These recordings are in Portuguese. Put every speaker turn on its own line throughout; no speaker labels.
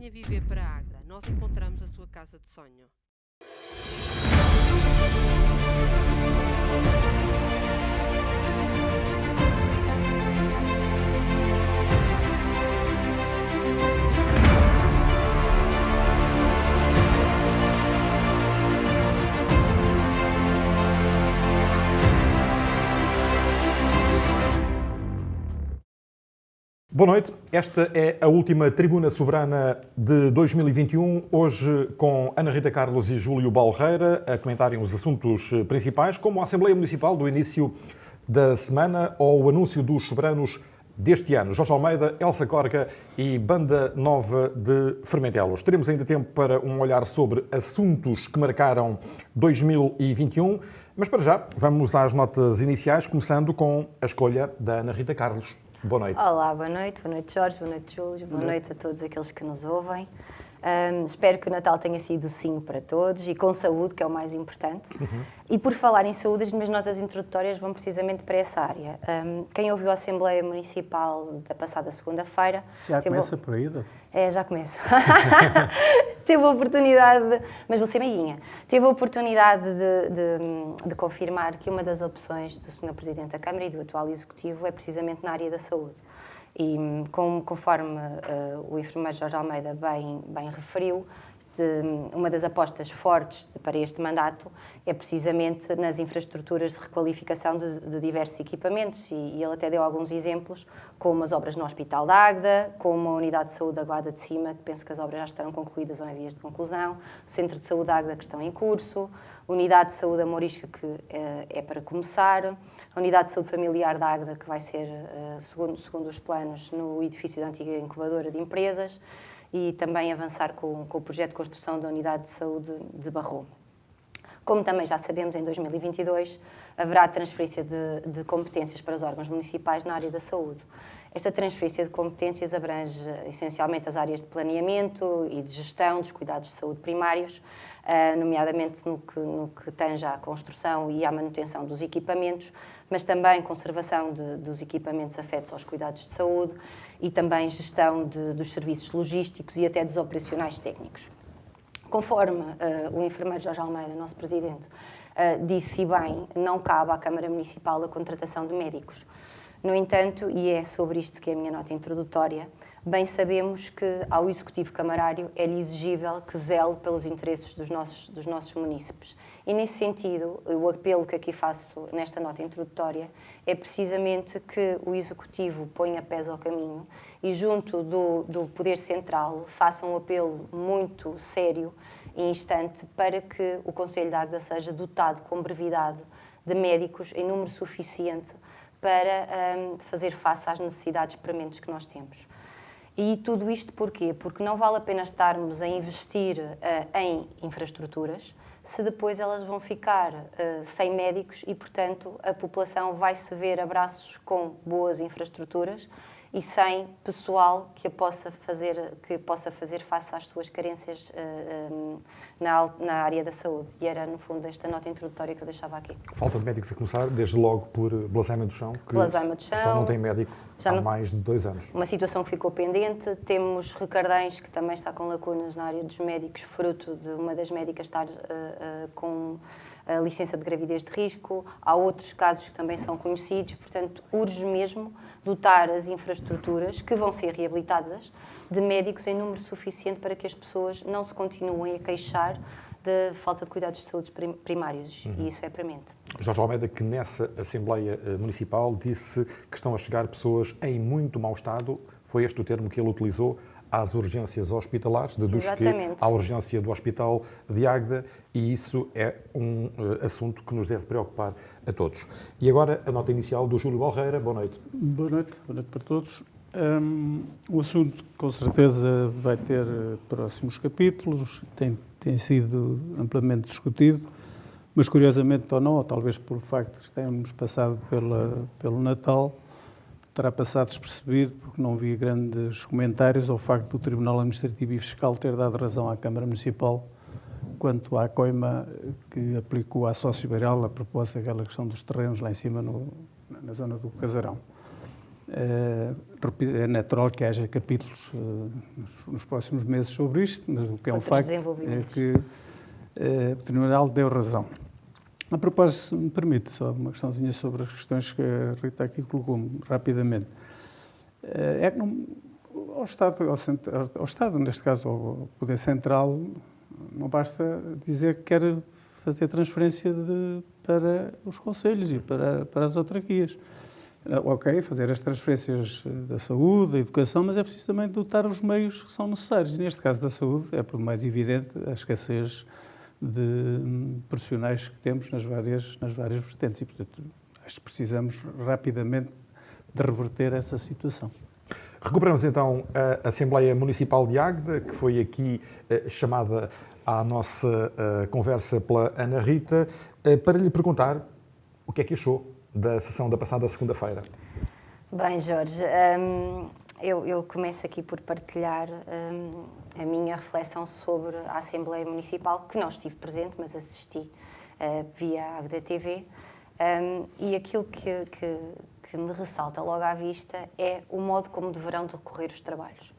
Venha viver para Águeda. Nós encontramos a sua casa de sonho.
Boa noite. Esta é a última Tribuna Soberana de 2021, hoje com Ana Rita Carlos e Júlio Balreira a comentarem os assuntos principais, como a Assembleia Municipal do início da semana ou o anúncio dos soberanos deste ano. Jorge Almeida, Elsa Corca e Banda Nova de Fermentelos. Teremos ainda tempo para um olhar sobre assuntos que marcaram 2021, mas para já vamos às notas iniciais, começando com a escolha da Ana Rita Carlos. Boa noite.
Olá, boa noite Jorge, boa noite Júlio, boa noite a todos aqueles que nos ouvem. Espero que o Natal tenha sido sim para todos e com saúde, que é o mais importante. E por falar em saúde, as minhas notas introdutórias vão precisamente para essa área. Quem ouviu a Assembleia Municipal da passada segunda-feira...
Já começa por aí, não?
É, já começa. Teve a oportunidade, mas vou ser meiguinha, teve a oportunidade de confirmar que uma das opções do Sr. Presidente da Câmara e do atual Executivo é precisamente na área da saúde. E conforme o enfermeiro Jorge Almeida bem referiu, uma das apostas fortes para este mandato é precisamente nas infraestruturas de requalificação de diversos equipamentos e ele até deu alguns exemplos, como as obras no Hospital de Águeda, como a Unidade de Saúde da Guarda de Cima, que penso que as obras já estarão concluídas ou em vias de conclusão, o Centro de Saúde de Águeda, que estão em curso, a Unidade de Saúde da Morisca, que é para começar, a Unidade de Saúde Familiar da Águeda, que vai ser, segundo os planos, no edifício da antiga incubadora de empresas, e também avançar com o projeto de construção da Unidade de Saúde de Barro. Como também já sabemos, em 2022 haverá transferência de competências para os órgãos municipais na área da saúde. Esta transferência de competências abrange essencialmente as áreas de planeamento e de gestão dos cuidados de saúde primários, nomeadamente no que tange à construção e à manutenção dos equipamentos, mas também conservação dos equipamentos afetos aos cuidados de saúde e também gestão dos serviços logísticos e até dos operacionais técnicos. Conforme o enfermeiro Jorge Almeida, nosso presidente, disse bem, não cabe à Câmara Municipal a contratação de médicos. No entanto, e é sobre isto que é a minha nota introdutória, bem sabemos que ao Executivo Camarário é-lhe exigível que zele pelos interesses dos nossos munícipes. E nesse sentido, o apelo que aqui faço nesta nota introdutória é precisamente que o Executivo ponha pés ao caminho e junto do Poder Central faça um apelo muito sério e instante para que o Concelho de Águeda seja dotado com brevidade de médicos em número suficiente para fazer face às necessidades prementes que nós temos. E tudo isto porquê? Porque não vale a pena estarmos a investir em infraestruturas se depois elas vão ficar sem médicos e, portanto, a população vai se ver a braços com boas infraestruturas e sem pessoal que possa fazer face às suas carências na área da saúde. E era, no fundo, esta nota introdutória que eu deixava aqui.
Falta de médicos a começar, desde logo por Blasémia do Chão, que já não tem médico há mais de 2 anos.
Uma situação que ficou pendente. Temos Ricardães, que também está com lacunas na área dos médicos, fruto de uma das médicas estar com a licença de gravidez de risco. Há outros casos que também são conhecidos, portanto, urge mesmo dotar as infraestruturas, que vão ser reabilitadas, de médicos em número suficiente para que as pessoas não se continuem a queixar de falta de cuidados de saúde primários, e isso é premente.
Jorge Almeida, que nessa Assembleia Municipal disse que estão a chegar pessoas em muito mau estado, foi este o termo que ele utilizou, às urgências hospitalares, deduz que à urgência do Hospital de Águeda, e isso é um assunto que nos deve preocupar a todos. E agora a nota inicial do Júlio Balreira. Boa noite.
Boa noite para todos. O assunto, com certeza, vai ter próximos capítulos, tem sido amplamente discutido, mas curiosamente ou não, ou talvez por facto de termos passado pelo Natal, terá passado despercebido, porque não vi grandes comentários ao facto do Tribunal Administrativo e Fiscal ter dado razão à Câmara Municipal quanto à coima que aplicou à Sócio Beiral a propósito daquela questão dos terrenos lá em cima na zona do Casarão. É natural que haja capítulos nos próximos meses sobre isto, mas o que é um facto é que o Tribunal deu razão. A propósito, se me permite, só uma questãozinha sobre as questões que a Rita aqui colocou rapidamente. É que ao Estado, neste caso ao Poder Central, não basta dizer que quer fazer transferência para os concelhos e para as autarquias. Ok, fazer as transferências da saúde, da educação, mas é preciso também dotar os meios que são necessários. Neste caso da saúde, é por mais evidente a escassez de profissionais que temos nas várias vertentes e, portanto, acho que precisamos rapidamente de reverter essa situação.
Recuperamos então a Assembleia Municipal de Águeda, que foi aqui chamada à nossa conversa pela Ana Rita, para lhe perguntar o que é que achou da sessão da passada segunda-feira.
Bem, Jorge, eu começo aqui por partilhar a minha reflexão sobre a Assembleia Municipal, que não estive presente, mas assisti via Águeda TV, e aquilo que me ressalta logo à vista é o modo como deverão decorrer os trabalhos.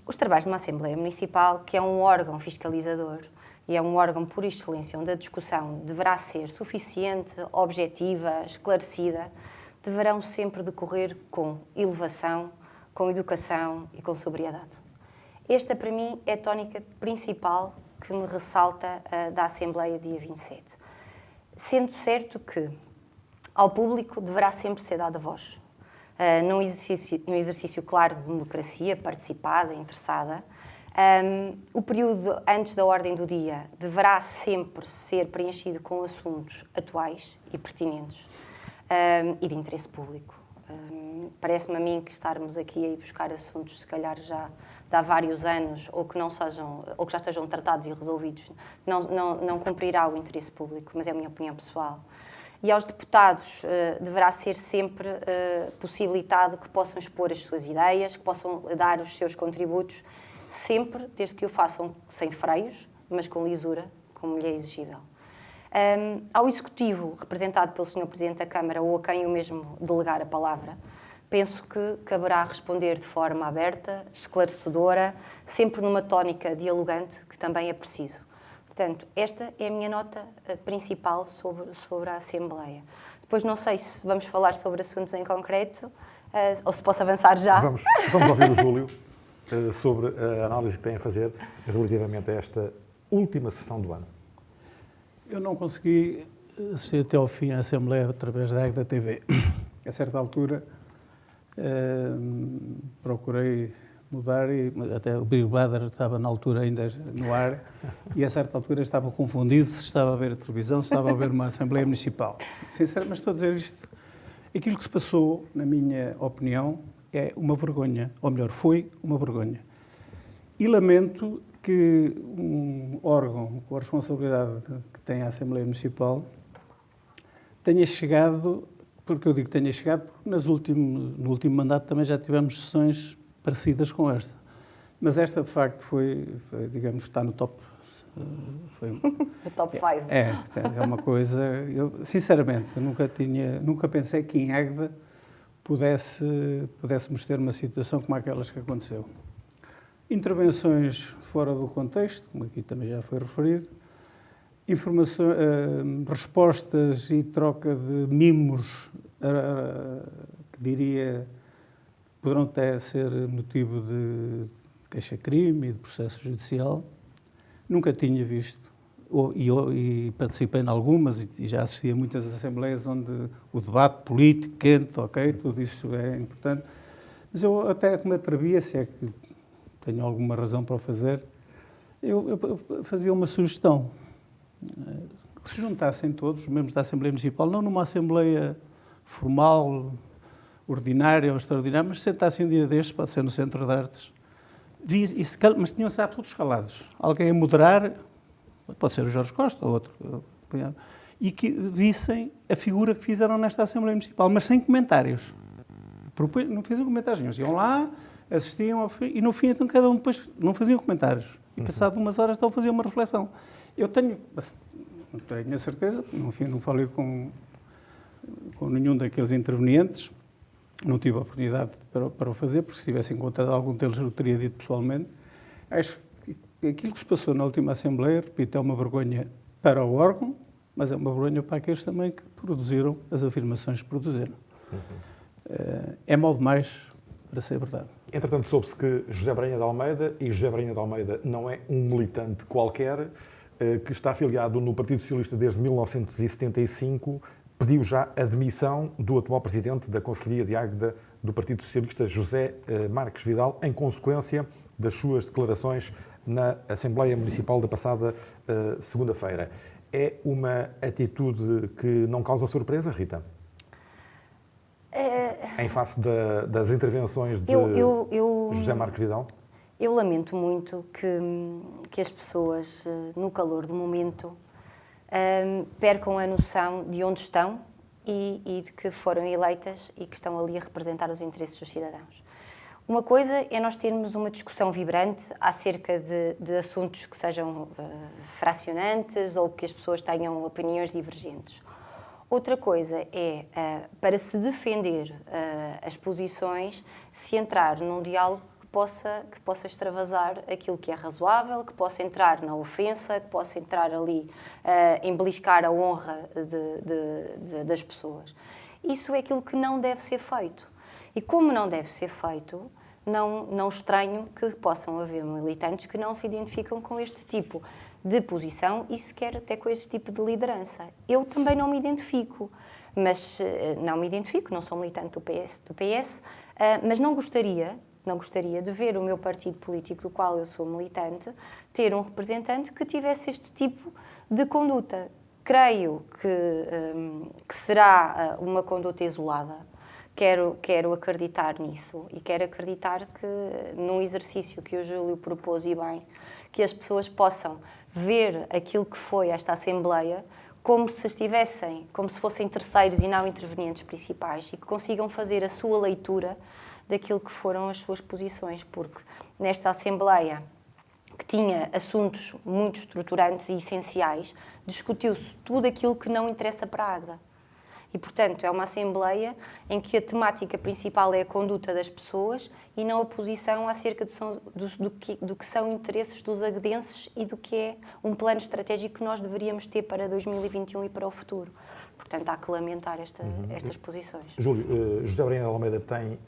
Os trabalhos de uma Assembleia Municipal, que é um órgão fiscalizador e é um órgão por excelência onde a discussão deverá ser suficiente, objetiva, esclarecida, deverão sempre decorrer com elevação, com educação e com sobriedade. Esta, para mim, é a tónica principal que me ressalta da Assembleia dia 27. Sendo certo que ao público deverá sempre ser dada voz. Num exercício claro de democracia, participada, interessada, o período antes da ordem do dia deverá sempre ser preenchido com assuntos atuais e pertinentes e de interesse público. Parece-me a mim que estarmos aqui a ir buscar assuntos, se calhar já de há vários anos, ou que não sejam, ou que já estejam tratados e resolvidos, não cumprirá o interesse público, mas é a minha opinião pessoal. E aos deputados deverá ser sempre possibilitado que possam expor as suas ideias, que possam dar os seus contributos, sempre desde que o façam sem freios, mas com lisura, como lhe é exigível. Ao Executivo, representado pelo Sr. Presidente da Câmara, ou a quem eu mesmo delegar a palavra, penso que caberá responder de forma aberta, esclarecedora, sempre numa tónica dialogante, que também é preciso. Portanto, esta é a minha nota principal sobre a Assembleia. Depois não sei se vamos falar sobre assuntos em concreto, ou se posso avançar já.
Vamos ouvir o Júlio sobre a análise que tem a fazer relativamente a esta última sessão do ano.
Eu não consegui assistir até ao fim à Assembleia através da Águeda TV. A certa altura procurei mudar e até o Big Brother estava na altura ainda no ar e a certa altura estava confundido se estava a ver a televisão, se estava a ver uma Assembleia Municipal. Sinceramente, mas estou a dizer isto. Aquilo que se passou, na minha opinião, é uma vergonha, ou melhor, foi uma vergonha. E lamento que um órgão com a responsabilidade que tem a Assembleia Municipal tenha chegado, porque eu digo tenha chegado, porque no último mandato também já tivemos sessões parecidas com esta. Mas esta, de facto, foi digamos, está no top.
O top 5.
É uma coisa... Eu, sinceramente, nunca pensei que em Águeda pudéssemos ter uma situação como aquelas que aconteceu. Intervenções fora do contexto, como aqui também já foi referido, respostas e troca de mimos, que diria, poderão até ser motivo de queixa-crime e de processo judicial. Nunca tinha visto, e participei em algumas, e já assisti a muitas assembleias onde o debate político quente, ok, tudo isso é importante, mas eu até que me atrevia, se é que tenho alguma razão para o fazer, eu fazia uma sugestão, que se juntassem todos, os membros da Assembleia Municipal, não numa Assembleia formal, ordinária ou extraordinária, mas sentassem um dia destes, pode ser no Centro de Artes, mas tinham de estar todos calados. Alguém a moderar, pode ser o Jorge Costa ou outro, e que vissem a figura que fizeram nesta Assembleia Municipal, mas sem comentários. Não fizeram comentários nenhum. Iam lá, assistiam, e no fim, então, cada um depois não faziam comentários. E passado umas horas, então faziam uma reflexão. Eu tenho a certeza, no fim não falei com nenhum daqueles intervenientes, não tive a oportunidade para o fazer, porque se tivesse encontrado algum deles eu teria dito pessoalmente. Acho que aquilo que se passou na última Assembleia, repito, é uma vergonha para o órgão, mas é uma vergonha para aqueles também que produziram as afirmações que produziram. É mal demais para ser verdade.
Entretanto, soube-se que José Brainha de Almeida, e José Brainha de Almeida não é um militante qualquer, que está afiliado no Partido Socialista desde 1975, pediu já a demissão do atual presidente da Conselhia de Águeda do Partido Socialista, José Marques Vidal, em consequência das suas declarações na Assembleia Municipal da passada segunda-feira. É uma atitude que não causa surpresa, Rita? Em face das intervenções de José Marques Vidal?
Eu lamento muito que as pessoas, no calor do momento, percam a noção de onde estão e de que foram eleitas e que estão ali a representar os interesses dos cidadãos. Uma coisa é nós termos uma discussão vibrante acerca de assuntos que sejam fracionantes ou que as pessoas tenham opiniões divergentes. Outra coisa é, para se defender as posições, se entrar num diálogo que possa extravasar aquilo que é razoável, que possa entrar na ofensa, que possa entrar ali em beliscar a honra das pessoas. Isso é aquilo que não deve ser feito. E como não deve ser feito, não estranho que possam haver militantes que não se identificam com este tipo de posição e sequer até com este tipo de liderança. Eu também não me identifico, não sou militante do PS, mas não gostaria de ver o meu partido político do qual eu sou militante ter um representante que tivesse este tipo de conduta. Creio que será uma conduta isolada. Quero acreditar nisso e quero acreditar que num exercício que o Júlio propôs e bem, que as pessoas possam ver aquilo que foi esta Assembleia como se fossem terceiros e não intervenientes principais e que consigam fazer a sua leitura daquilo que foram as suas posições, porque nesta Assembleia, que tinha assuntos muito estruturantes e essenciais, discutiu-se tudo aquilo que não interessa para a Águeda. E, portanto, é uma Assembleia em que a temática principal é a conduta das pessoas e não a posição acerca do que são interesses dos aguedenses e do que é um plano estratégico que nós deveríamos ter para 2021 e para o futuro. Portanto, há que lamentar estas posições.
Júlio, José Brainha de Almeida tem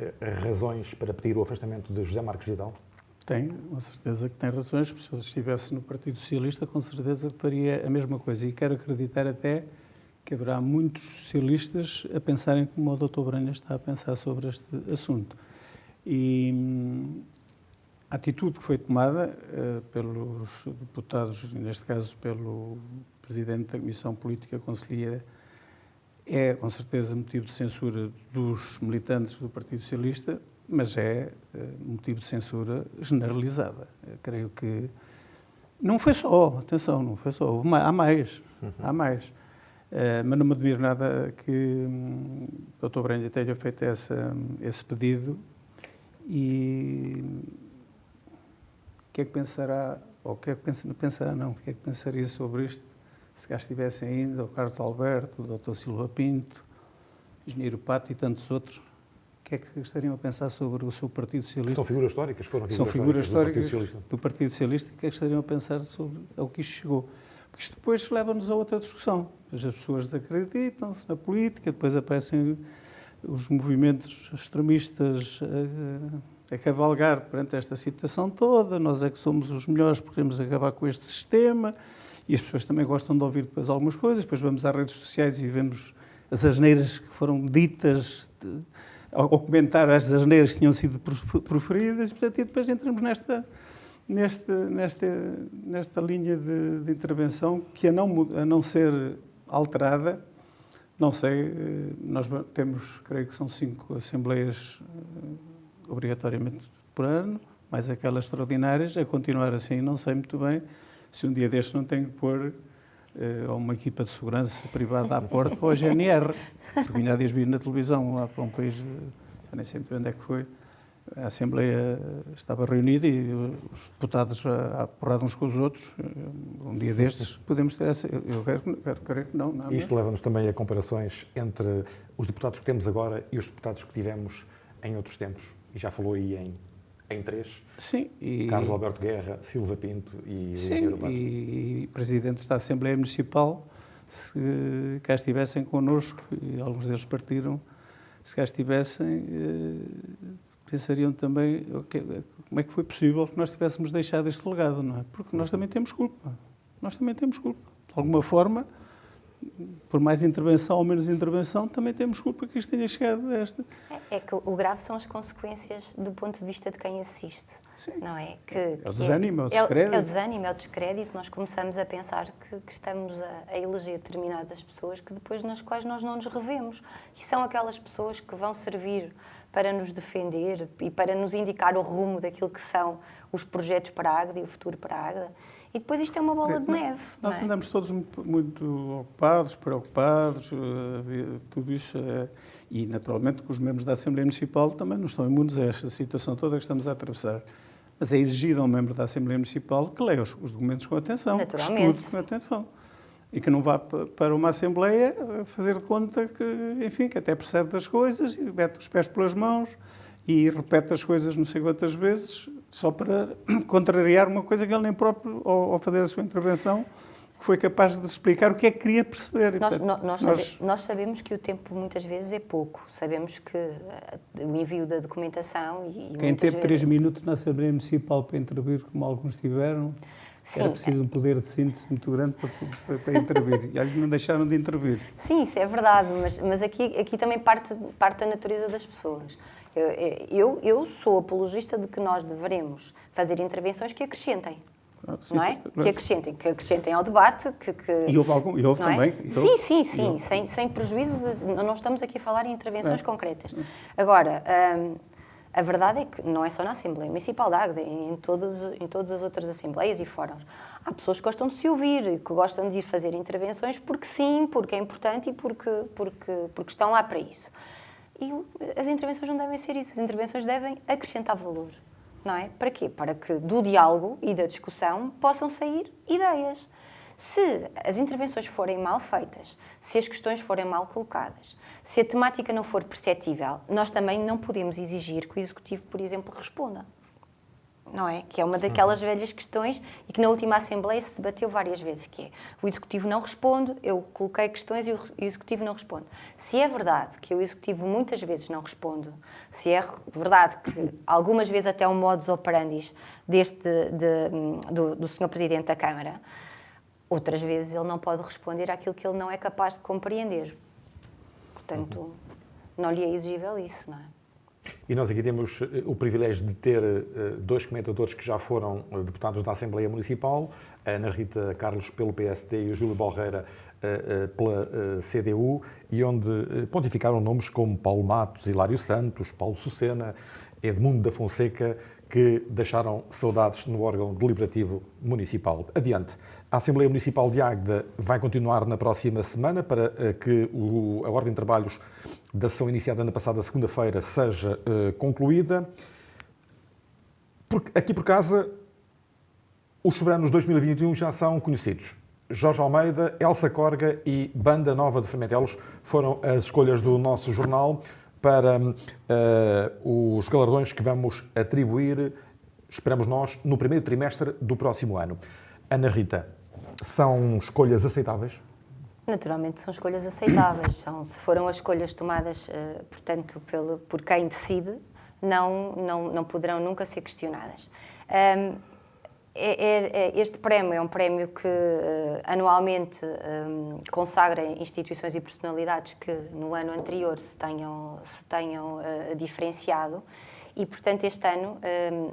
razões para pedir o afastamento de José Marques Vidal?
Tem, com certeza que tem razões. Se eu estivesse no Partido Socialista, com certeza que faria a mesma coisa. E quero acreditar até que haverá muitos socialistas a pensarem como o Dr. Brainha está a pensar sobre este assunto. E a atitude que foi tomada pelos deputados, neste caso pelo Presidente da Comissão Política Conselhia, é com certeza motivo de censura dos militantes do Partido Socialista, mas é motivo de censura generalizada. Eu creio que não foi só, atenção, não foi só, há mais. Mas não me admiro nada que o Dr. Brainha tenha feito esse pedido e o que é que pensará, ou o que é que pensará não, o que é que pensaria sobre isto se cá estivessem ainda o Carlos Alberto, o Dr. Silva Pinto, o Engenheiro Pato e tantos outros, o que é que estariam a pensar sobre o seu Partido Socialista?
São figuras históricas,
São figuras históricas do Partido Socialista, o que é que estariam a pensar sobre o que isto chegou? Porque isto depois leva-nos a outra discussão. As pessoas desacreditam-se na política, depois aparecem os movimentos extremistas a cavalgar perante esta situação toda. Nós é que somos os melhores porque queremos acabar com este sistema. E as pessoas também gostam de ouvir depois algumas coisas. Depois vamos às redes sociais e vemos as asneiras que foram ditas, ou comentar as asneiras que tinham sido proferidas. E depois entramos nesta linha de intervenção que, a não ser alterada, não sei, nós temos, creio que são 5 assembleias obrigatoriamente por ano, mais aquelas extraordinárias, a continuar assim, não sei muito bem se um dia destes não tenho que pôr uma equipa de segurança privada à porta ou a GNR, porque vinha a dias vir na televisão lá para um país, já nem sei muito bem onde é que foi, a Assembleia estava reunida e os deputados a porrada uns com os outros. Um dia destes podemos ter essa... Eu quero crer que não. Não é?
Isto leva-nos também a comparações entre os deputados que temos agora e os deputados que tivemos em outros tempos. E já falou aí em três.
Sim. E...
Carlos Alberto Guerra, Silva Pinto e...
Sim, e presidentes da Assembleia Municipal, se cá estivessem connosco, e alguns deles partiram, se cá estivessem, pensariam também como é que foi possível que nós tivéssemos deixado este legado, não é? Porque nós também temos culpa. Nós também temos culpa. De alguma forma, por mais intervenção ou menos intervenção, também temos culpa que isto tenha chegado a esta...
É que o grave são as consequências do ponto de vista de quem assiste,
Sim.
não é?
É o desânimo, é o descrédito.
É o desânimo, é o descrédito. Nós começamos a pensar que estamos a eleger determinadas pessoas que depois nas quais nós não nos revemos. E são aquelas pessoas que vão servir para nos defender e para nos indicar o rumo daquilo que são os projetos para a Águeda e o futuro para a Águeda. E depois isto é uma bola de neve.
Nós
não é?
andamos todos muito ocupados, preocupados, tudo isso. E, naturalmente, que os membros da Assembleia Municipal também não estão imunes a esta situação toda que estamos a atravessar. Mas é exigir ao membro da Assembleia Municipal que leia os documentos com atenção, que estude com atenção. E que não vá para uma Assembleia fazer de conta que, enfim, que até percebe das coisas e mete os pés pelas mãos e repete as coisas não sei quantas vezes, só para contrariar uma coisa que ele nem próprio, ao fazer a sua intervenção, foi capaz de explicar o que é que queria perceber.
Nós sabemos que o tempo muitas vezes é pouco. Sabemos que o envio da documentação...
Quem teve 3 minutos na Assembleia Municipal para intervir, como alguns tiveram, sim, era preciso um poder de síntese muito grande para intervir. E olha que não deixaram de intervir.
Sim, isso é verdade, mas aqui também parte da natureza das pessoas. Eu sou apologista de que nós devemos fazer intervenções que acrescentem.
Sim,
não é? Que acrescentem ao debate.
E houve também.
É? Sim. Sem prejuízo, não estamos aqui a falar em intervenções concretas. Agora, a verdade é que não é só na Assembleia Municipal de Águeda, em todas as outras assembleias e fóruns. Há pessoas que gostam de se ouvir, que gostam de ir fazer intervenções porque sim, porque é importante e porque estão lá para isso. E as intervenções não devem ser isso, as intervenções devem acrescentar valor. Não é? Para quê? Para que do diálogo e da discussão possam sair ideias. Se as intervenções forem mal feitas, se as questões forem mal colocadas, se a temática não for perceptível, nós também não podemos exigir que o Executivo, por exemplo, responda. Não é? Que é uma daquelas velhas questões e que na última Assembleia se debateu várias vezes, que é o Executivo não responde, eu coloquei questões e o Executivo não responde. Se é verdade que o Executivo muitas vezes não responde, se é verdade que algumas vezes até o modus operandi do Sr. Presidente da Câmara, outras vezes ele não pode responder àquilo que ele não é capaz de compreender. Portanto, não lhe é exigível isso, não é?
E nós aqui temos o privilégio de ter dois comentadores que já foram deputados da Assembleia Municipal, a Ana Rita Carlos pelo PSD e o Júlio Balheira pela CDU, e onde pontificaram nomes como Paulo Matos, Hilário Santos, Paulo Sucena, Edmundo da Fonseca, que deixaram saudades no órgão deliberativo municipal. Adiante, a Assembleia Municipal de Águeda vai continuar na próxima semana para que a ordem de trabalhos da sessão iniciada na passada segunda-feira seja concluída. Aqui por casa, os soberanos 2021 já são conhecidos. Jorge Almeida, Elsa Corga e Banda Nova de Fermentelos foram as escolhas do nosso jornal para os galardões que vamos atribuir, esperamos nós, no primeiro trimestre do próximo ano. Ana Rita, são escolhas aceitáveis?
Naturalmente são escolhas aceitáveis. Se foram as escolhas tomadas, portanto, por quem decide, não poderão nunca ser questionadas. Este prémio é um prémio que anualmente consagra instituições e personalidades que no ano anterior se tenham diferenciado e, portanto, este ano,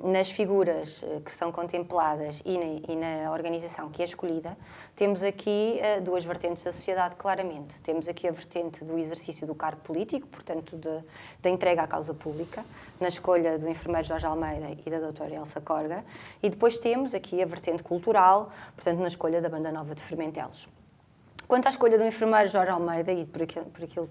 nas figuras que são contempladas e na organização que é escolhida, temos aqui duas vertentes da sociedade, claramente. Temos aqui a vertente do exercício do cargo político, portanto, da entrega à causa pública, na escolha do enfermeiro Jorge Almeida e da doutora Elsa Corga, e depois temos aqui a vertente cultural, portanto, na escolha da Banda Nova de Fermentelos. Quanto à escolha do enfermeiro Jorge Almeida, e por aquilo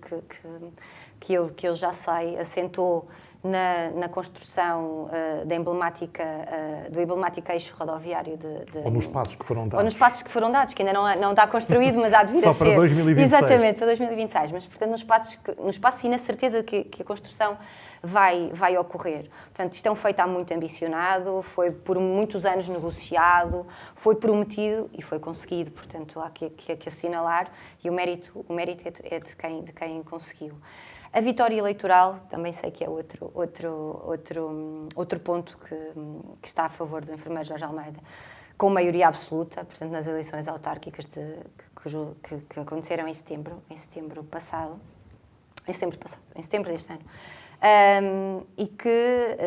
que eu já sei, assentou na construção do emblemático eixo rodoviário
ou nos passos que foram dados.
Ou nos passos que foram dados, que ainda não está construído, mas há de vir
Só
a ser.
para 2026.
Exatamente, para 2026. Mas, portanto, nos passos e na certeza que a construção vai ocorrer. Portanto, isto é um feito há muito ambicionado, foi por muitos anos negociado, foi prometido e foi conseguido. Portanto, há que assinalar e o mérito é de quem conseguiu. A vitória eleitoral, também sei que é outro ponto que está a favor do enfermeiro Jorge Almeida, com maioria absoluta, portanto, nas eleições autárquicas que aconteceram em setembro passado, em setembro deste ano. E que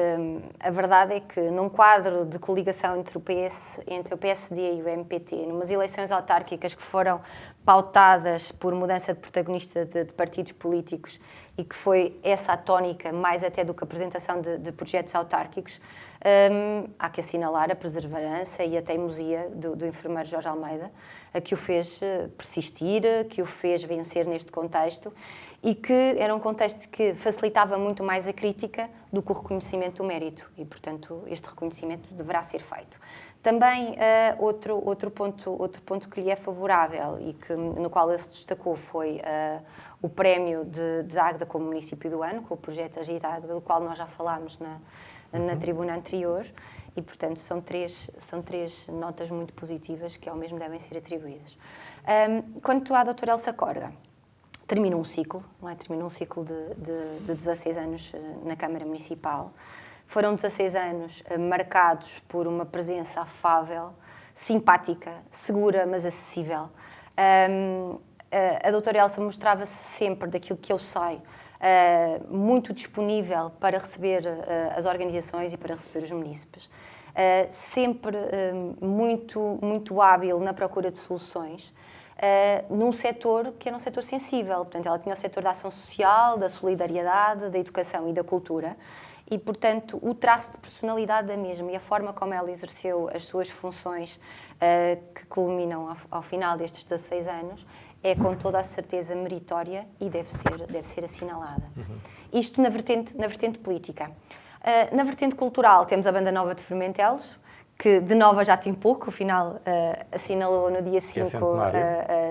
a verdade é que num quadro de coligação entre o PSD e o MPT, numas eleições autárquicas que foram pautadas por mudança de protagonista de partidos políticos e que foi essa a tónica, mais até do que a apresentação de projetos autárquicos, há que assinalar a perseverança e a teimosia do enfermeiro Jorge Almeida, a que o fez persistir, que o fez vencer neste contexto e que era um contexto que facilitava muito mais a crítica do que o reconhecimento do mérito e, portanto, este reconhecimento deverá ser feito. Também outro ponto que lhe é favorável e no qual ele se destacou foi o prémio de Águeda como município do ano, com o projeto Agir Águeda, do qual nós já falámos na tribuna anterior e, portanto, são três notas muito positivas que ao mesmo devem ser atribuídas. Quanto à doutora Elsa Corga, terminou um ciclo, não é? Terminou um ciclo de 16 anos na Câmara Municipal. Foram 16 anos marcados por uma presença afável, simpática, segura, mas acessível. A doutora Elsa mostrava-se sempre, daquilo que eu sei, muito disponível para receber as organizações e para receber os munícipes. Sempre muito hábil na procura de soluções. Num setor que era um setor sensível. Portanto, ela tinha o setor da ação social, da solidariedade, da educação e da cultura. E, portanto, o traço de personalidade da mesma e a forma como ela exerceu as suas funções que culminam ao final destes 16 anos é, com toda a certeza, meritória e deve ser assinalada. Isto na vertente política. Na vertente cultural, temos a Banda Nova de Formentelos, que de nova já tem pouco, afinal assinalou no dia 5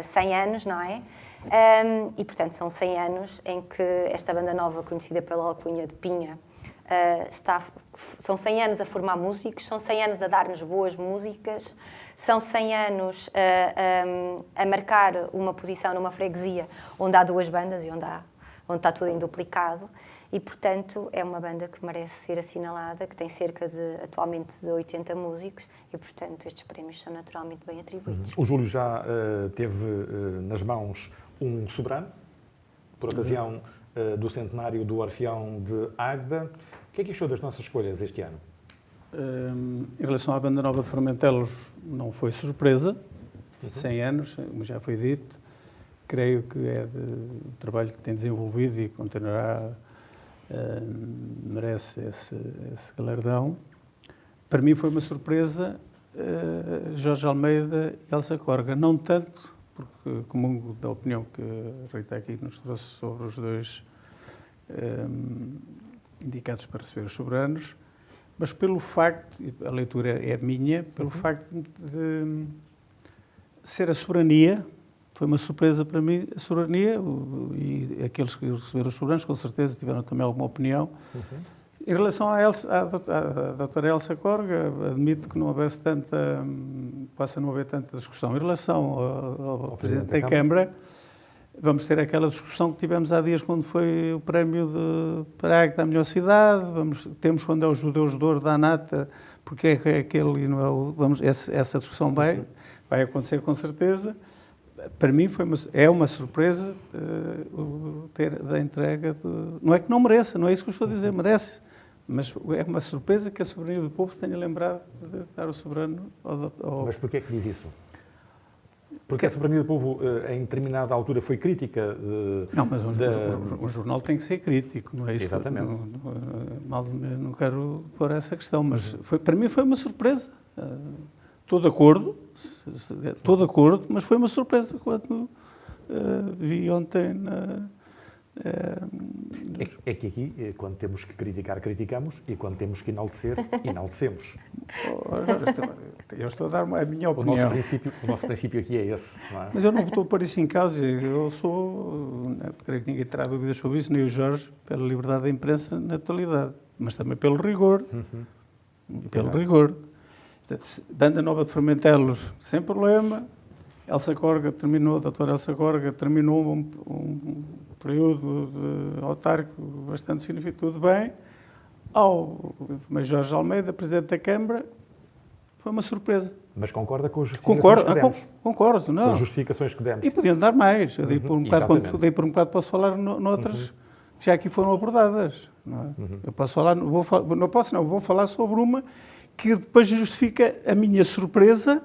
100 anos, não é? E, portanto, são 100 anos em que esta Banda Nova, conhecida pela alcunha de Pinha, são 100 anos a formar músicos, são 100 anos a dar-nos boas músicas, são 100 anos a marcar uma posição numa freguesia onde há duas bandas e onde está tudo em duplicado. E, portanto, é uma banda que merece ser assinalada, que tem atualmente de 80 músicos e, portanto, estes prémios são naturalmente bem atribuídos.
O Júlio já teve nas mãos um soberano, por ocasião do centenário do Orfeão de Águeda. O que é que achou das nossas escolhas este ano?
Em relação à Banda Nova de Formentelos, não foi surpresa, 100 anos, como já foi dito. Creio que é o trabalho que tem desenvolvido e continuará, merece esse galardão. Para mim foi uma surpresa Jorge Almeida e Elsa Corga, não tanto, porque comungo da opinião que a Rita aqui nos trouxe sobre os dois indicados para receber os soberanos, mas pelo facto, a leitura é minha, pelo facto de ser a soberania. Foi uma surpresa para mim, a soberania, e aqueles que receberam os soberanos, com certeza, tiveram também alguma opinião. Em relação à doutora Elsa Corga, admito que possa não haver tanta discussão. Em relação ao Presidente da Câmara, vamos ter aquela discussão que tivemos há dias quando foi o prémio para a Águeda da melhor cidade, temos quando é os judeus de ouro da ANATA, porque é aquele e não é essa discussão vai acontecer com certeza. Para mim é uma surpresa ter da entrega não é que não mereça, não é isso que eu estou a dizer, merece, mas é uma surpresa que a soberania do povo se tenha lembrado de dar o soberano ao...
Mas porquê é que diz isso? Porque a soberania do povo, em determinada altura, foi crítica
Não, mas um jornal tem que ser crítico, não é isso?
Exatamente.
Não quero pôr essa questão, mas para mim foi uma surpresa. Estou de acordo, mas foi uma surpresa quando vi ontem
É que aqui, quando temos que criticar, criticamos, e quando temos que enaltecer, enaltecemos.
Eu estou a dar a minha
O
opinião.
nosso princípio aqui é esse, não é?
Mas eu não estou a pôr isso em causa. Eu sou, creio que ninguém terá dúvidas sobre isso, nem o Jorge, pela liberdade da imprensa na totalidade, mas também pelo rigor. Pelo rigor. Dando a Nova de Fermentelos, sem problema. Elsa Corga terminou, a doutora Elsa Corga terminou um período autárquico bastante significativo, tudo bem. Mas Jorge Almeida, Presidente da Câmara, foi uma surpresa.
Mas concorda com as justificações que demos?
Concordo, não.
Com as justificações que demos.
E podiam dar mais. Eu dei por um bocado,
exatamente.
quando dei por um bocado, posso falar noutras que já aqui foram abordadas. Não é? Eu posso falar, vou falar sobre uma que depois justifica a minha surpresa,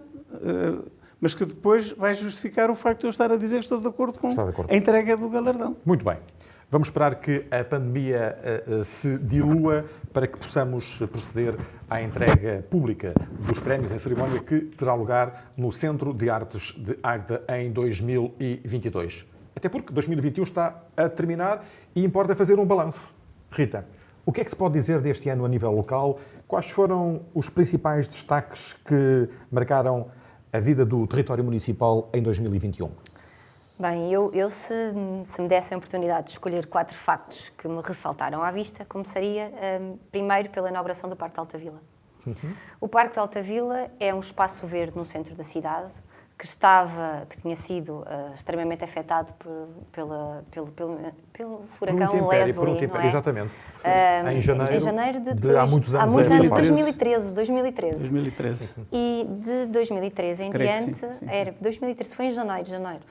mas que depois vai justificar o facto de eu estar a dizer que estou de acordo com a entrega do galardão.
Muito bem. Vamos esperar que a pandemia se dilua para que possamos proceder à entrega pública dos prémios em cerimónia que terá lugar no Centro de Artes de Águeda em 2022. Até porque 2021 está a terminar e importa fazer um balanço. Rita, o que é que se pode dizer deste ano a nível local? Quais foram os principais destaques que marcaram a vida do território municipal em 2021?
Bem, eu se me desse a oportunidade de escolher 4 factos que me ressaltaram à vista, começaria primeiro pela inauguração do Parque de Altavila. O Parque de Altavila é um espaço verde no centro da cidade que tinha sido extremamente afetado pelo furacão Leslie, não é?
Exatamente. Em janeiro
de
há muitos anos.
2013. E de 2013 em diante, 2013 foi em janeiro.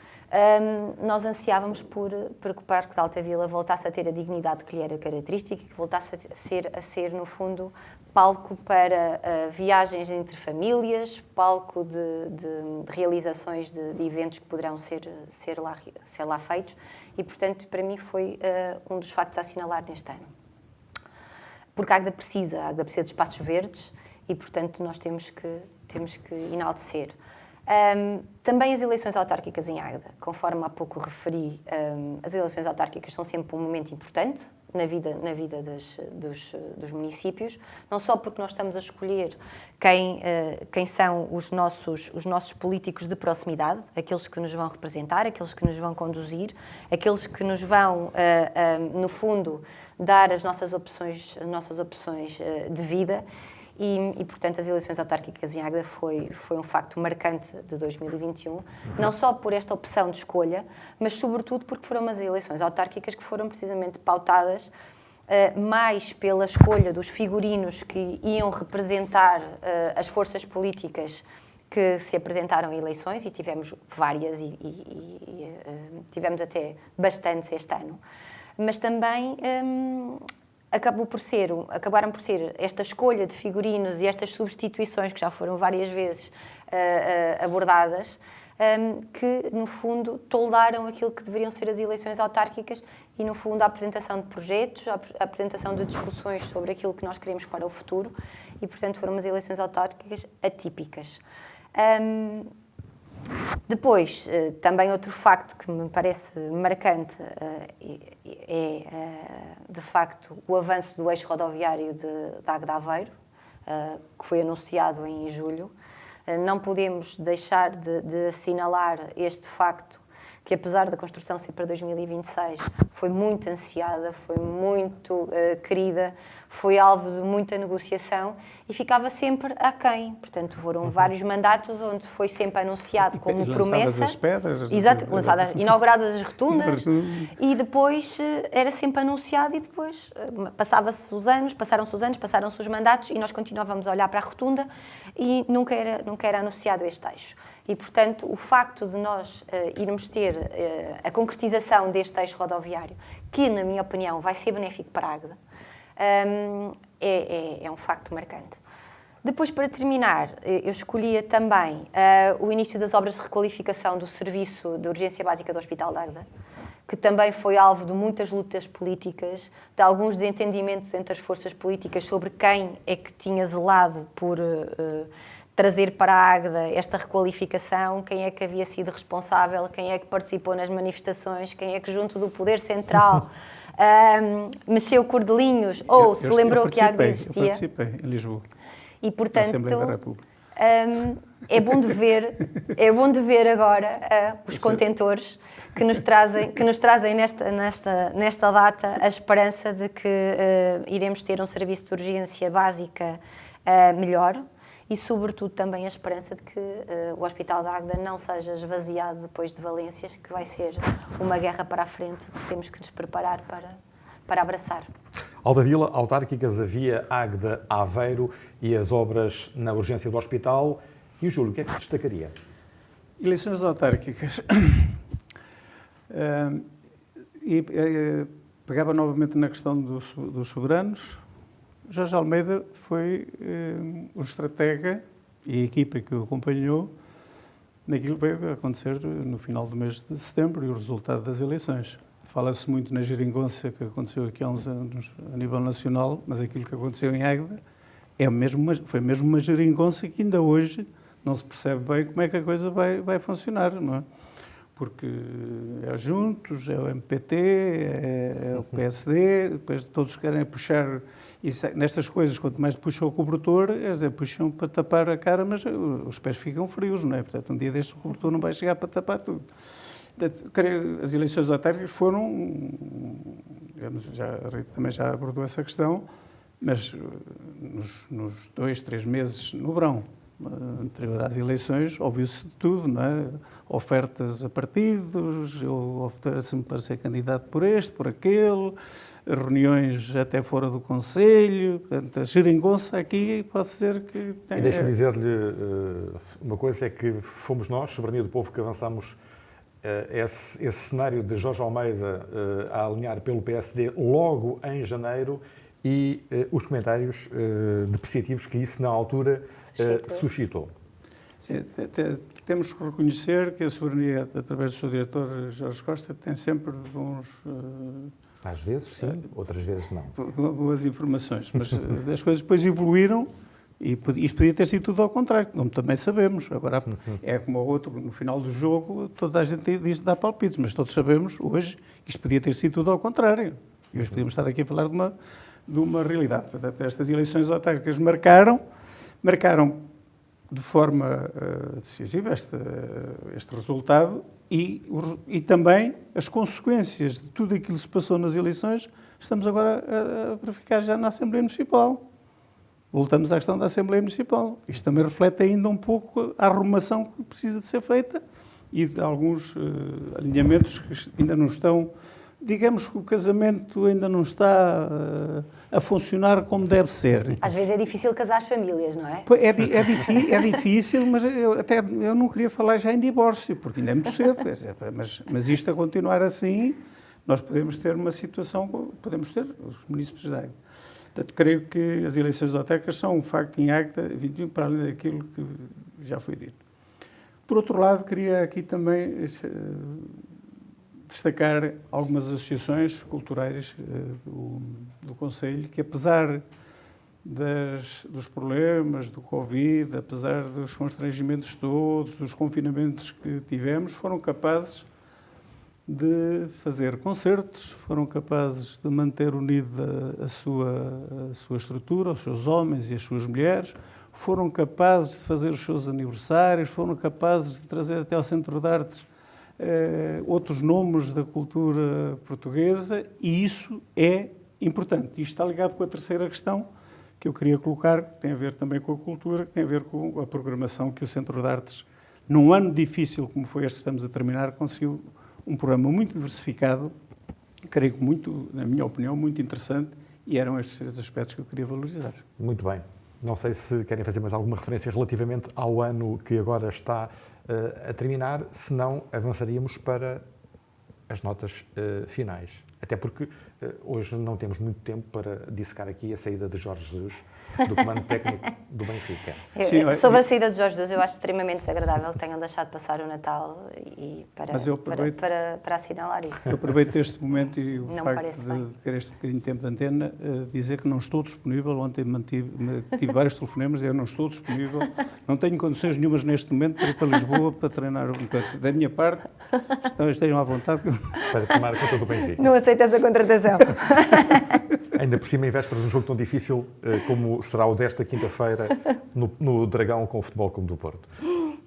Nós ansiávamos por que o Parque de Altavila voltasse a ter a dignidade que lhe era característica e que voltasse a ser, no fundo, palco para viagens entre famílias, palco de realizações de eventos que poderão ser lá feitos e, portanto, para mim foi um dos factos a assinalar neste ano. Porque a Águeda precisa de espaços verdes e, portanto, nós temos que enaltecer. Também as eleições autárquicas em Águeda, conforme há pouco referi, as eleições autárquicas são sempre um momento importante na vida dos municípios, não só porque nós estamos a escolher quem são os nossos políticos de proximidade, aqueles que nos vão representar, aqueles que nos vão conduzir, aqueles que nos vão, no fundo, dar as nossas opções de vida. E, portanto, as eleições autárquicas em Águeda foi um facto marcante de 2021, não só por esta opção de escolha, mas, sobretudo, porque foram umas eleições autárquicas que foram precisamente pautadas mais pela escolha dos figurinos que iam representar as forças políticas que se apresentaram em eleições, e tivemos várias e tivemos até bastantes este ano, mas também acabaram por ser esta escolha de figurinos e estas substituições que já foram várias vezes abordadas, que, no fundo, toldaram aquilo que deveriam ser as eleições autárquicas e, no fundo, a apresentação de projetos, a apresentação de discussões sobre aquilo que nós queremos para o futuro e, portanto, foram umas eleições autárquicas atípicas. Depois, também outro facto que me parece marcante é, de facto, o avanço do eixo rodoviário de Águeda Aveiro, que foi anunciado em julho. Não podemos deixar de assinalar este facto, que apesar da construção ser para 2026, foi muito ansiada, foi muito querida, foi alvo de muita negociação e ficava sempre aquém. Portanto, foram vários mandatos onde foi sempre anunciado como promessa.
As pedras.
Exato, inauguradas as rotundas e depois era sempre anunciado e depois passaram-se os anos, passaram-se os mandatos e nós continuávamos a olhar para a rotunda e nunca era anunciado este eixo. E, portanto, o facto de nós irmos ter a concretização deste eixo rodoviário, que, na minha opinião, vai ser benéfico para a Águeda, é um facto marcante. Depois, para terminar, eu escolhia também o início das obras de requalificação do Serviço de Urgência Básica do Hospital de Águeda, que também foi alvo de muitas lutas políticas, de alguns desentendimentos entre as forças políticas sobre quem é que tinha zelado por trazer para a Águeda esta requalificação, quem é que havia sido responsável, quem é que participou nas manifestações, quem é que junto do Poder Central mexeu cordelinhos ou se lembrou que a Águeda existia.
Eu participei em Lisboa,
e, portanto,
na Assembleia da República.
É bom de ver agora os contentores que nos trazem nesta data a esperança de que iremos ter um serviço de urgência básica melhor e, sobretudo, também a esperança de que o Hospital da Águeda não seja esvaziado depois de Valências, que vai ser uma guerra para a frente que temos que nos preparar para abraçar.
Aldavila, autárquicas, a via Águeda-Aveiro e as obras na urgência do hospital. E o Júlio, o que é que destacaria?
Eleições autárquicas. Pegava novamente na questão dos soberanos. Jorge Almeida foi o estratega e a equipa que o acompanhou naquilo que veio acontecer no final do mês de setembro e o resultado das eleições. Fala-se muito na geringonça que aconteceu aqui há uns anos a nível nacional, mas aquilo que aconteceu em Águeda foi mesmo uma geringonça que ainda hoje não se percebe bem como é que a coisa vai funcionar, não é? Porque é Juntos, é o MPT, é o PSD, depois todos querem puxar, e nestas coisas, quanto mais puxam o cobertor, quer dizer, puxam para tapar a cara, mas os pés ficam frios, não é? Portanto, um dia deste o cobertor não vai chegar para tapar tudo. As eleições autárquicas foram, digamos, a Rita também já abordou essa questão, mas nos 2-3 meses no verão anterior às eleições ouviu-se de tudo, não é? Ofertas a partidos, oferece-me para ser candidato por este, por aquele, reuniões até fora do Conselho, portanto, a geringonça aqui pode ser que tenha...
E deixe-me dizer-lhe uma coisa, é que fomos nós, Soberania do Povo, que avançámos esse cenário de Jorge Almeida a alinhar pelo PSD logo em janeiro e os comentários depreciativos que isso na altura suscitou.
Sim, temos que reconhecer que a Soberania, através do seu diretor Jorge Costa, tem sempre bons...
Às vezes sim, outras vezes não.
Boas informações, mas as coisas depois evoluíram. E isto podia ter sido tudo ao contrário, como também sabemos. Agora, é como o outro, no final do jogo, toda a gente diz que dá palpites, mas todos sabemos, hoje, que isto podia ter sido tudo ao contrário. E hoje podíamos estar aqui a falar de uma realidade. Portanto, estas eleições autárquicas marcaram de forma decisiva este resultado e também as consequências de tudo aquilo que se passou nas eleições, estamos agora a verificar já na Assembleia Municipal. Voltamos à questão da Assembleia Municipal. Isto também reflete ainda um pouco a arrumação que precisa de ser feita e de alguns alinhamentos que ainda não estão... Digamos que o casamento ainda não está a funcionar como deve ser.
Às vezes é difícil casar as famílias, não é?
É difícil, mas eu não queria falar já em divórcio, porque ainda é muito cedo. Mas isto a continuar assim, nós podemos ter uma situação... Podemos ter os municípios da Águeda. Portanto, creio que as eleições autárquicas são um facto em Águeda 21, para além daquilo que já foi dito. Por outro lado, queria aqui também destacar algumas associações culturais do Conselho que, apesar dos problemas do Covid, apesar dos constrangimentos todos, dos confinamentos que tivemos, foram capazes de fazer concertos, foram capazes de manter unida a sua estrutura, os seus homens e as suas mulheres, foram capazes de fazer os seus aniversários, foram capazes de trazer até ao Centro de Artes outros nomes da cultura portuguesa, e isso é importante. Isto está ligado com a terceira questão que eu queria colocar, que tem a ver também com a cultura, que tem a ver com a programação que o Centro de Artes, num ano difícil como foi este que estamos a terminar, conseguiu um programa muito diversificado, creio que muito, na minha opinião, muito interessante, e eram estes 3 aspectos que eu queria valorizar.
Muito bem. Não sei se querem fazer mais alguma referência relativamente ao ano que agora está a terminar, se não avançaríamos para as notas finais. Até porque hoje não temos muito tempo para dissecar aqui a saída de Jorge Jesus do comando técnico do Benfica.
Sim,
Sobre a saída de Jorge Jesus, eu acho extremamente desagradável que tenham deixado passar o Natal e para assinalar isso.
Eu aproveito este momento e o
Não
facto
parece
de
bem.
ter este bocadinho de tempo de antena, dizer que não estou disponível. Ontem tive vários telefonemas e eu não estou disponível. Não tenho condições nenhumas neste momento para ir para Lisboa para treinar o campo. Da minha parte, estejam à vontade.
Para tomar conta do Benfica.
Não aceito essa contratação.
Ainda por cima, em vésperas de um jogo tão difícil como será o desta quinta-feira no Dragão com o Futebol Clube do Porto.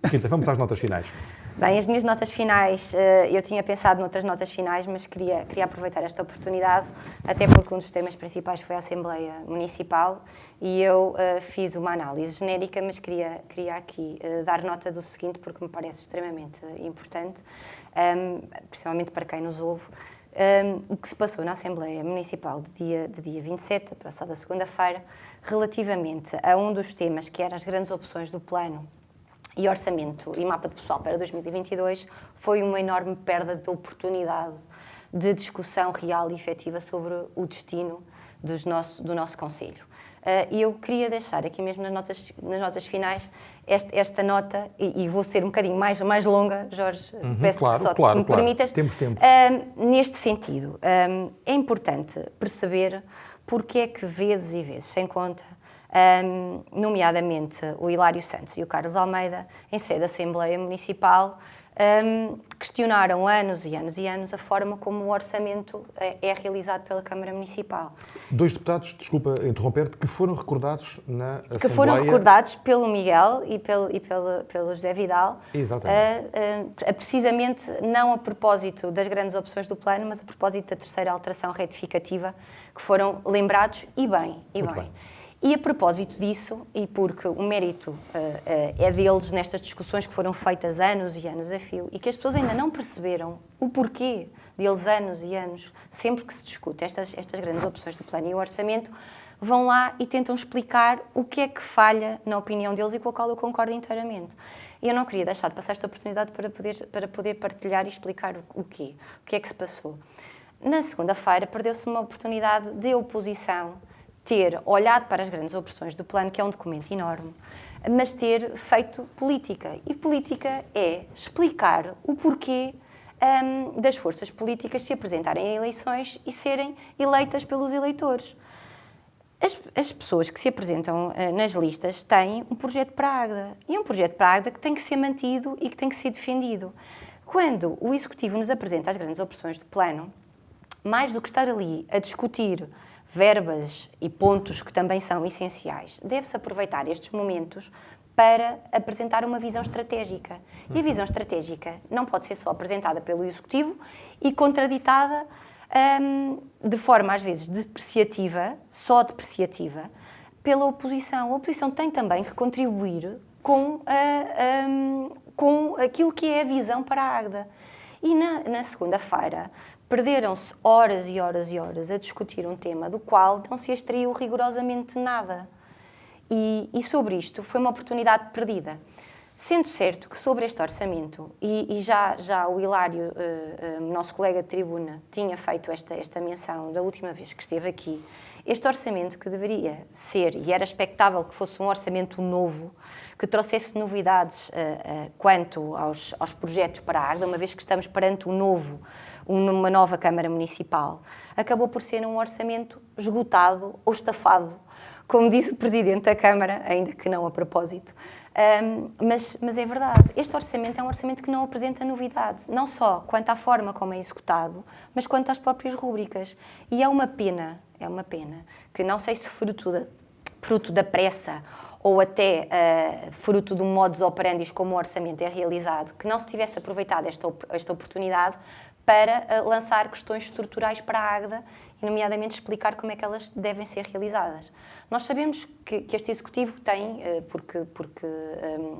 Rita, vamos às notas finais.
Bem, as minhas notas finais, eu tinha pensado noutras notas finais, mas queria aproveitar esta oportunidade, até porque um dos temas principais foi a Assembleia Municipal e eu fiz uma análise genérica, mas queria aqui dar nota do seguinte, porque me parece extremamente importante, principalmente para quem nos ouve. O que se passou na Assembleia Municipal de dia 27, passada segunda-feira, relativamente a um dos temas que eram as grandes opções do plano e orçamento e mapa de pessoal para 2022, foi uma enorme perda de oportunidade de discussão real e efetiva sobre o destino do nosso Conselho. E eu queria deixar aqui mesmo nas notas finais esta nota, e vou ser um bocadinho mais longa, Jorge, peço que me permitas.
Temos tempo.
Neste sentido, é importante perceber porque é que vezes e vezes, sem conta, nomeadamente o Hilário Santos e o Carlos Almeida, em sede da Assembleia Municipal, questionaram anos e anos e anos a forma como o orçamento é realizado pela Câmara Municipal.
Dois deputados, desculpa interromper-te, que foram recordados na Assembleia...
Que foram recordados pelo Miguel e pelo José Vidal.
Exatamente.
Precisamente não a propósito das grandes opções do plano, mas a propósito da terceira alteração retificativa, que foram lembrados e bem. E a propósito disso, e porque o mérito é deles nestas discussões que foram feitas anos e anos a fio, e que as pessoas ainda não perceberam o porquê deles anos e anos, sempre que se discute estas grandes opções do plano e o orçamento, vão lá e tentam explicar o que é que falha na opinião deles e com a qual eu concordo inteiramente. E eu não queria deixar de passar esta oportunidade para poder partilhar e explicar o que é que se passou. Na segunda-feira perdeu-se uma oportunidade de oposição ter olhado para as grandes opções do plano, que é um documento enorme, mas ter feito política. E política é explicar o porquê das forças políticas se apresentarem em eleições e serem eleitas pelos eleitores. As pessoas que se apresentam nas listas têm um projeto para a Águeda. E é um projeto para a Águeda que tem que ser mantido e que tem que ser defendido. Quando o Executivo nos apresenta as grandes opções do plano, mais do que estar ali a discutir verbas e pontos que também são essenciais, deve-se aproveitar estes momentos para apresentar uma visão estratégica. E a visão estratégica não pode ser só apresentada pelo Executivo e contraditada de forma, às vezes, só depreciativa, pela oposição. A oposição tem também que contribuir com aquilo que é a visão para a Águeda. E na segunda-feira, perderam-se horas e horas e horas a discutir um tema do qual não se extraiu rigorosamente nada. E sobre isto foi uma oportunidade perdida. Sendo certo que sobre este orçamento, e já o Hilário, nosso colega de tribuna, tinha feito esta menção da última vez que esteve aqui, este orçamento que deveria ser, e era expectável que fosse um orçamento novo, que trouxesse novidades quanto aos projetos para a Águeda, uma vez que estamos perante uma nova Câmara Municipal, acabou por ser um orçamento esgotado ou estafado, como disse o Presidente da Câmara, ainda que não a propósito. Mas é verdade, este orçamento é um orçamento que não apresenta novidade, não só quanto à forma como é executado, mas quanto às próprias rúbricas. E é uma pena que, não sei se fruto da pressa ou até fruto do modus operandi como o orçamento é realizado, que não se tivesse aproveitado esta oportunidade para lançar questões estruturais para a Águeda e, nomeadamente, explicar como é que elas devem ser realizadas. Nós sabemos que este Executivo tem, porque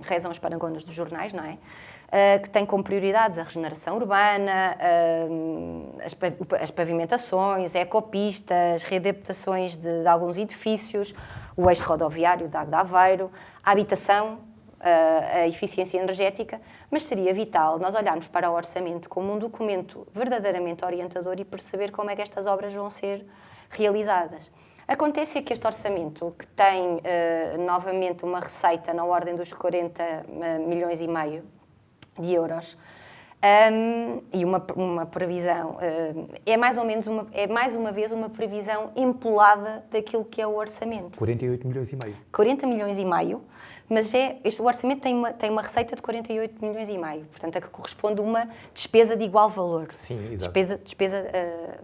rezam as parangonas dos jornais, não é? Que tem como prioridades a regeneração urbana, as pavimentações, ecopistas, readaptações de alguns edifícios, o eixo rodoviário da Águeda Aveiro, a habitação, a eficiência energética, mas seria vital nós olharmos para o orçamento como um documento verdadeiramente orientador e perceber como é que estas obras vão ser realizadas. Acontece que este orçamento, que tem novamente uma receita na ordem dos 40 milhões e meio de euros, e uma previsão, é mais uma vez uma previsão empolada daquilo que é o orçamento.
48 milhões e meio.
40 milhões e meio, mas o orçamento tem uma receita de 48 milhões e meio, portanto, a que corresponde a uma despesa de igual valor.
Sim, exato.
Despesa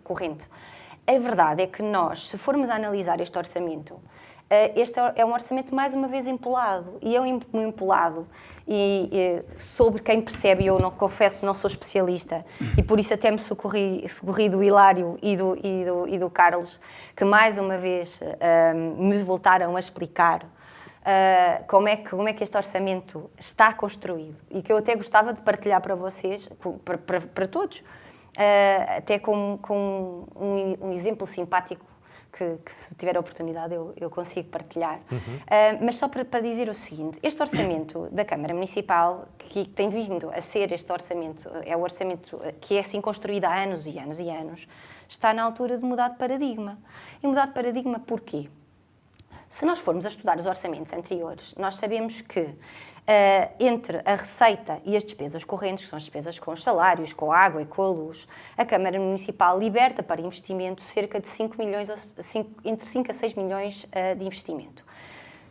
corrente. A verdade é que nós, se formos a analisar este orçamento, este é um orçamento mais uma vez empolado, e é um empolado sobre quem percebe. Eu não confesso, não sou especialista, e por isso até me socorri do Hilário e do Carlos, que mais uma vez me voltaram a explicar como é que este orçamento está construído, e que eu até gostava de partilhar para vocês, para todos, até com um exemplo simpático que se tiver a oportunidade eu consigo partilhar. Mas só para dizer o seguinte, este orçamento da Câmara Municipal, que tem vindo a ser este orçamento, é o orçamento que é assim construído há anos e anos e anos, está na altura de mudar de paradigma. E mudar de paradigma porquê? Se nós formos a estudar os orçamentos anteriores, nós sabemos que entre a receita e as despesas correntes, que são as despesas com os salários, com a água e com a luz, a Câmara Municipal liberta para investimento cerca de 5 milhões, entre 5 a 6 milhões de investimento.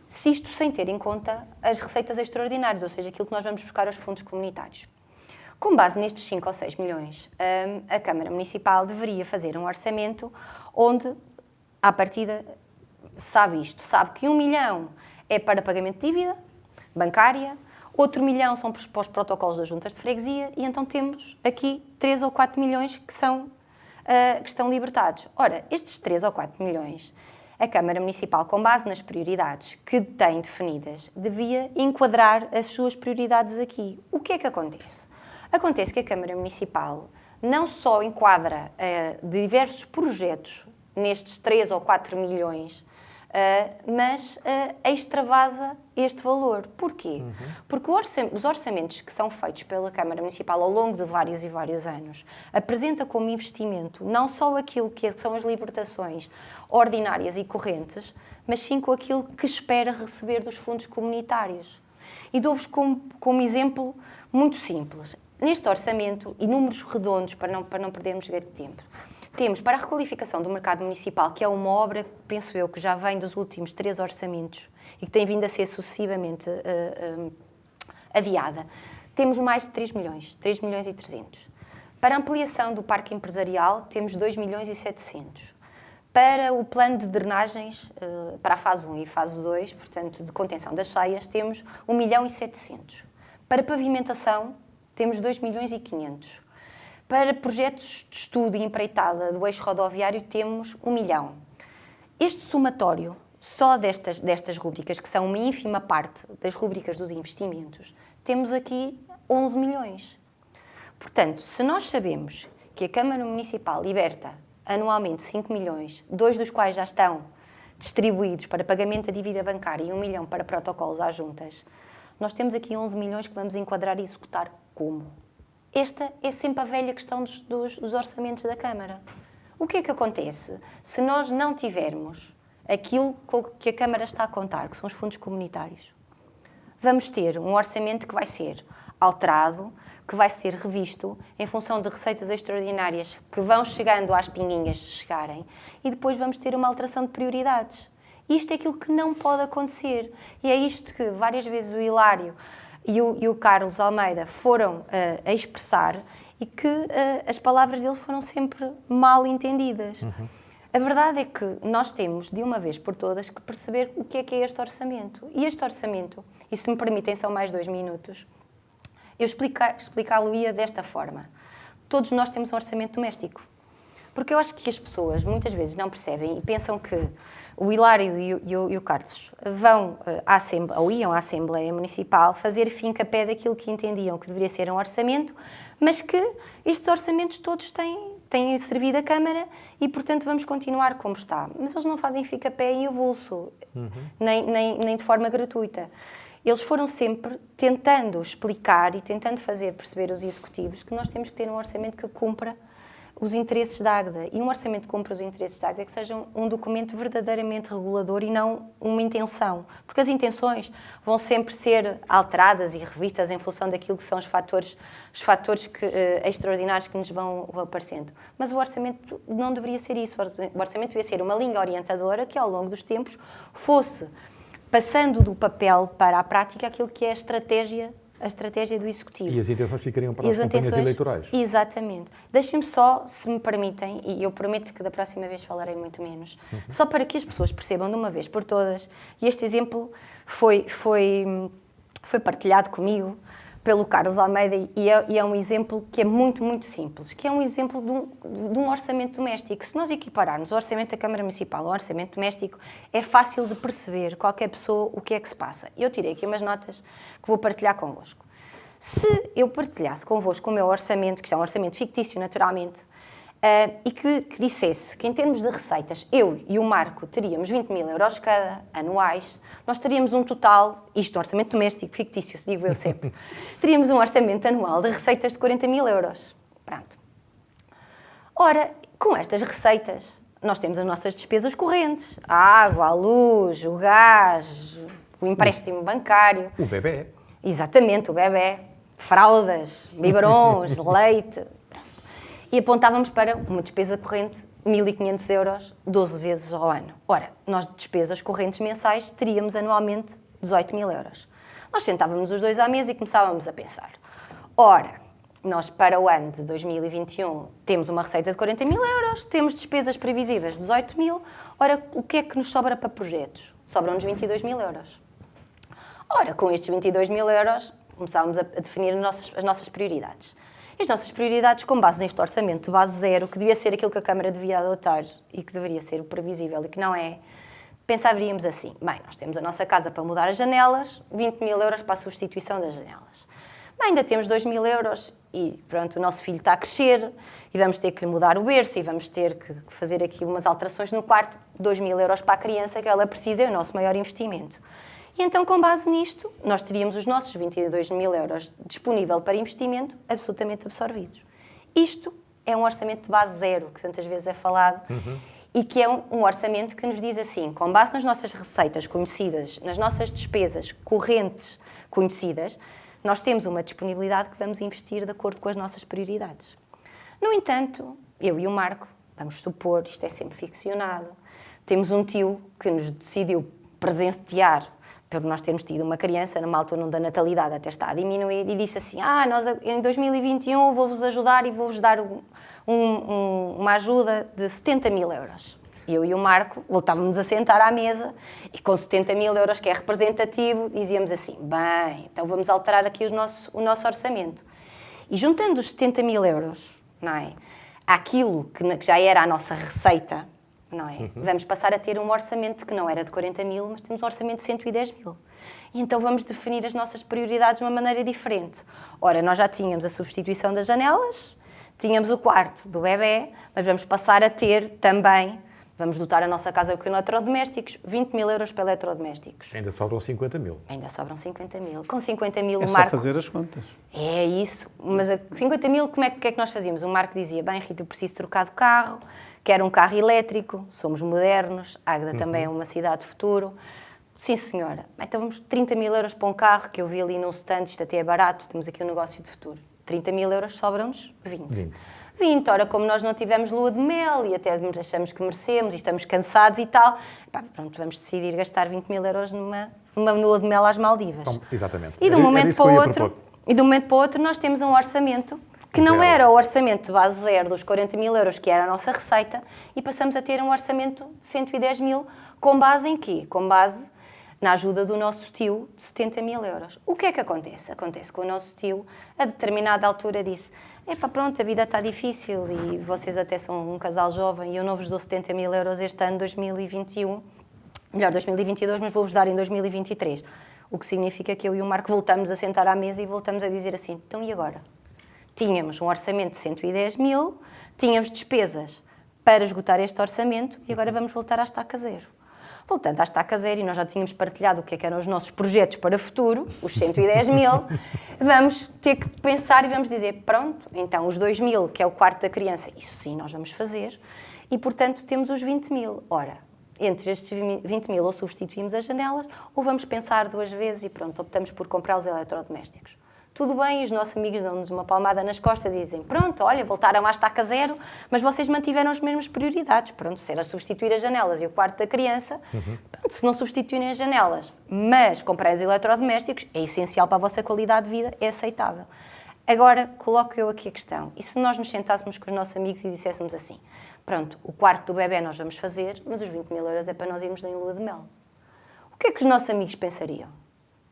Se isto sem ter em conta as receitas extraordinárias, ou seja, aquilo que nós vamos buscar aos fundos comunitários. Com base nestes 5 ou 6 milhões, a Câmara Municipal deveria fazer um orçamento onde, à partida, sabe que 1 milhão é para pagamento de dívida bancária, outro 1 milhão são para os protocolos das juntas de freguesia, e então temos aqui 3 ou 4 milhões que estão libertados. Ora, estes 3 ou 4 milhões, a Câmara Municipal, com base nas prioridades que tem definidas, devia enquadrar as suas prioridades aqui. O que é que acontece? Acontece que a Câmara Municipal não só enquadra diversos projetos nestes 3 ou 4 milhões, mas extravasa este valor. Porquê? Porque os orçamentos que são feitos pela Câmara Municipal ao longo de vários e vários anos apresenta como investimento não só aquilo que são as libertações ordinárias e correntes, mas sim com aquilo que espera receber dos fundos comunitários. E dou-vos como exemplo muito simples. Neste orçamento, e números redondos para não perdermos tempo, temos para a requalificação do mercado municipal, que é uma obra, penso eu, que já vem dos últimos 3 orçamentos e que tem vindo a ser sucessivamente adiada, temos mais de 3 milhões e 300. Para a ampliação do parque empresarial, temos 2 milhões e 700. Para o plano de drenagens, para a fase 1 e fase 2, portanto, de contenção das cheias, temos 1 milhão e 700. Para pavimentação, temos 2 milhões e 500. Para projetos de estudo e empreitada do eixo rodoviário, temos 1 milhão. Este somatório, só destas rúbricas, que são uma ínfima parte das rúbricas dos investimentos, temos aqui 11 milhões. Portanto, se nós sabemos que a Câmara Municipal liberta anualmente 5 milhões, 2 dos quais já estão distribuídos para pagamento da dívida bancária e 1 milhão para protocolos às juntas, nós temos aqui 11 milhões que vamos enquadrar e executar como? Esta é sempre a velha questão dos orçamentos da Câmara. O que é que acontece se nós não tivermos aquilo com que a Câmara está a contar, que são os fundos comunitários? Vamos ter um orçamento que vai ser alterado, que vai ser revisto em função de receitas extraordinárias que vão chegando às pinguinhas, se chegarem, e depois vamos ter uma alteração de prioridades. Isto é aquilo que não pode acontecer. E é isto que várias vezes o Hilário e o Carlos Almeida foram a expressar, e que as palavras deles foram sempre mal entendidas. A verdade é que nós temos, de uma vez por todas, que perceber o que é este orçamento. E este orçamento, e se me permitem só mais 2 minutos, eu explicá-lo-ia desta forma. Todos nós temos um orçamento doméstico. Porque eu acho que as pessoas muitas vezes não percebem e pensam que o Hilário e o Carlos vão ou iam à Assembleia Municipal fazer fim-capé daquilo que entendiam que deveria ser um orçamento, mas que estes orçamentos todos têm servido a Câmara e, portanto, vamos continuar como está. Mas eles não fazem fim-capé em avulso, nem de forma gratuita. Eles foram sempre tentando explicar e tentando fazer perceber aos executivos que nós temos que ter um orçamento que cumpra os interesses da Águeda. E um orçamento que cumpra os interesses da Águeda é que seja um documento verdadeiramente regulador e não uma intenção. Porque as intenções vão sempre ser alteradas e revistas em função daquilo que são os fatores extraordinários que nos vão aparecendo. Mas o orçamento não deveria ser isso. O orçamento deveria ser uma linha orientadora que, ao longo dos tempos, fosse passando do papel para a prática aquilo que é a estratégia do Executivo.
E as intenções ficariam para as campanhas eleitorais.
Exatamente. Deixem-me só, se me permitem, e eu prometo que da próxima vez falarei muito menos, só para que as pessoas percebam de uma vez por todas, e este exemplo foi partilhado comigo pelo Carlos Almeida e é um exemplo que é muito, muito simples, que é um exemplo de um orçamento doméstico. Se nós equipararmos o orçamento da Câmara Municipal ao orçamento doméstico, é fácil de perceber qualquer pessoa o que é que se passa. Eu tirei aqui umas notas que vou partilhar convosco. Se eu partilhasse convosco o meu orçamento, que é um orçamento fictício naturalmente, e que dissesse que em termos de receitas eu e o Marco teríamos 20.000 euros cada, anuais, nós teríamos um total, isto orçamento doméstico, fictício, se digo eu sempre, teríamos um orçamento anual de receitas de 40.000 euros. Pronto. Ora, com estas receitas, nós temos as nossas despesas correntes, a água, a luz, o gás, o empréstimo bancário.
O bebé.
Exatamente, o bebé, fraldas, biberons, leite. E apontávamos para uma despesa corrente, 1.500 euros, 12 vezes ao ano. Ora, nós de despesas correntes mensais teríamos anualmente 18.000 euros. Nós sentávamos os dois à mesa e começávamos a pensar. Ora, nós para o ano de 2021 temos uma receita de 40.000 euros, temos despesas previsíveis de 18.000. Ora, o que é que nos sobra para projetos? Sobram-nos 22.000 euros. Ora, com estes 22.000 euros, começávamos a definir as nossas prioridades. As nossas prioridades, com base neste orçamento de base zero, que devia ser aquilo que a Câmara devia adotar e que deveria ser o previsível e que não é, pensaríamos assim, bem, nós temos a nossa casa para mudar as janelas, 20.000 euros para a substituição das janelas. Bem, ainda temos 2.000 euros e pronto, o nosso filho está a crescer e vamos ter que lhe mudar o berço e vamos ter que fazer aqui umas alterações no quarto, 2.000 euros para a criança que ela precisa, é o nosso maior investimento. E então, com base nisto, nós teríamos os nossos 22.000 euros disponível para investimento absolutamente absorvidos. Isto é um orçamento de base zero, que tantas vezes é falado, e que é um orçamento que nos diz assim, com base nas nossas receitas conhecidas, nas nossas despesas correntes conhecidas, nós temos uma disponibilidade que vamos investir de acordo com as nossas prioridades. No entanto, eu e o Marco, vamos supor, isto é sempre ficcionado, temos um tio que nos decidiu presentear porque nós temos tido uma criança, numa altura onde a natalidade até está a diminuir, e disse assim, nós em 2021 vou-vos ajudar e vou-vos dar uma ajuda de 70.000 euros. Eu e o Marco voltávamos a sentar à mesa e com 70.000 euros, que é representativo, dizíamos assim, bem, então vamos alterar aqui o nosso orçamento. E juntando os 70.000 euros, não é, àquilo que já era a nossa receita, não é? Vamos passar a ter um orçamento que não era de 40.000, mas temos um orçamento de 110.000. E então vamos definir as nossas prioridades de uma maneira diferente. Ora, nós já tínhamos a substituição das janelas, tínhamos o quarto do bebé, mas vamos passar a ter também, vamos dotar a nossa casa com eletrodomésticos, 20.000 euros para eletrodomésticos.
Ainda sobram 50.000.
Ainda sobram 50.000. Com 50.000
é
o
só
Marco...
fazer as contas.
É isso. Mas a 50.000, o que é que nós fazíamos? O Marco dizia, bem, Rita, eu preciso trocar de carro, quero um carro elétrico, somos modernos, Águeda também é uma cidade de futuro. Sim, senhora. Então vamos 30.000 euros para um carro, que eu vi ali num stand, isto até é barato, temos aqui um negócio de futuro. 30.000 euros sobram-nos 20. 20. Ora, como nós não tivemos lua de mel e até nos achamos que merecemos e estamos cansados e tal, pronto, vamos decidir gastar 20.000 euros numa lua de mel às Maldivas.
Então, exatamente.
E de um momento para o outro nós temos um orçamento que não era o orçamento de base zero dos 40.000 euros, que era a nossa receita, e passamos a ter um orçamento de 110.000, com base em quê? Com base na ajuda do nosso tio de 70.000 euros. O que é que acontece? Acontece que o nosso tio, a determinada altura, disse, pronto, a vida está difícil e vocês até são um casal jovem e eu não vos dou 70.000 euros este ano, 2021, melhor 2022, mas vou-vos dar em 2023. O que significa que eu e o Marco voltamos a sentar à mesa e voltamos a dizer assim, então e agora? Tínhamos um orçamento de 110.000, tínhamos despesas para esgotar este orçamento e agora vamos voltar à estaca zero. Voltando à estaca zero, e nós já tínhamos partilhado o que é que eram os nossos projetos para o futuro, os 110 mil, vamos ter que pensar e vamos dizer, pronto, então os 2 mil, que é o quarto da criança, isso sim nós vamos fazer, e portanto temos os 20 mil. Ora, entre estes 20 mil ou substituímos as janelas, ou vamos pensar 2 vezes e pronto, optamos por comprar os eletrodomésticos. Tudo bem, os nossos amigos dão-nos uma palmada nas costas e dizem, pronto, olha, voltaram à estaca zero, mas vocês mantiveram as mesmas prioridades. Pronto, se era substituir as janelas e o quarto da criança, pronto, se não substituírem as janelas, mas comprarem os eletrodomésticos, é essencial para a vossa qualidade de vida, é aceitável. Agora, coloco eu aqui a questão, e se nós nos sentássemos com os nossos amigos e disséssemos assim, pronto, o quarto do bebê nós vamos fazer, mas os 20 mil euros é para nós irmos em lua de mel. O que é que os nossos amigos pensariam?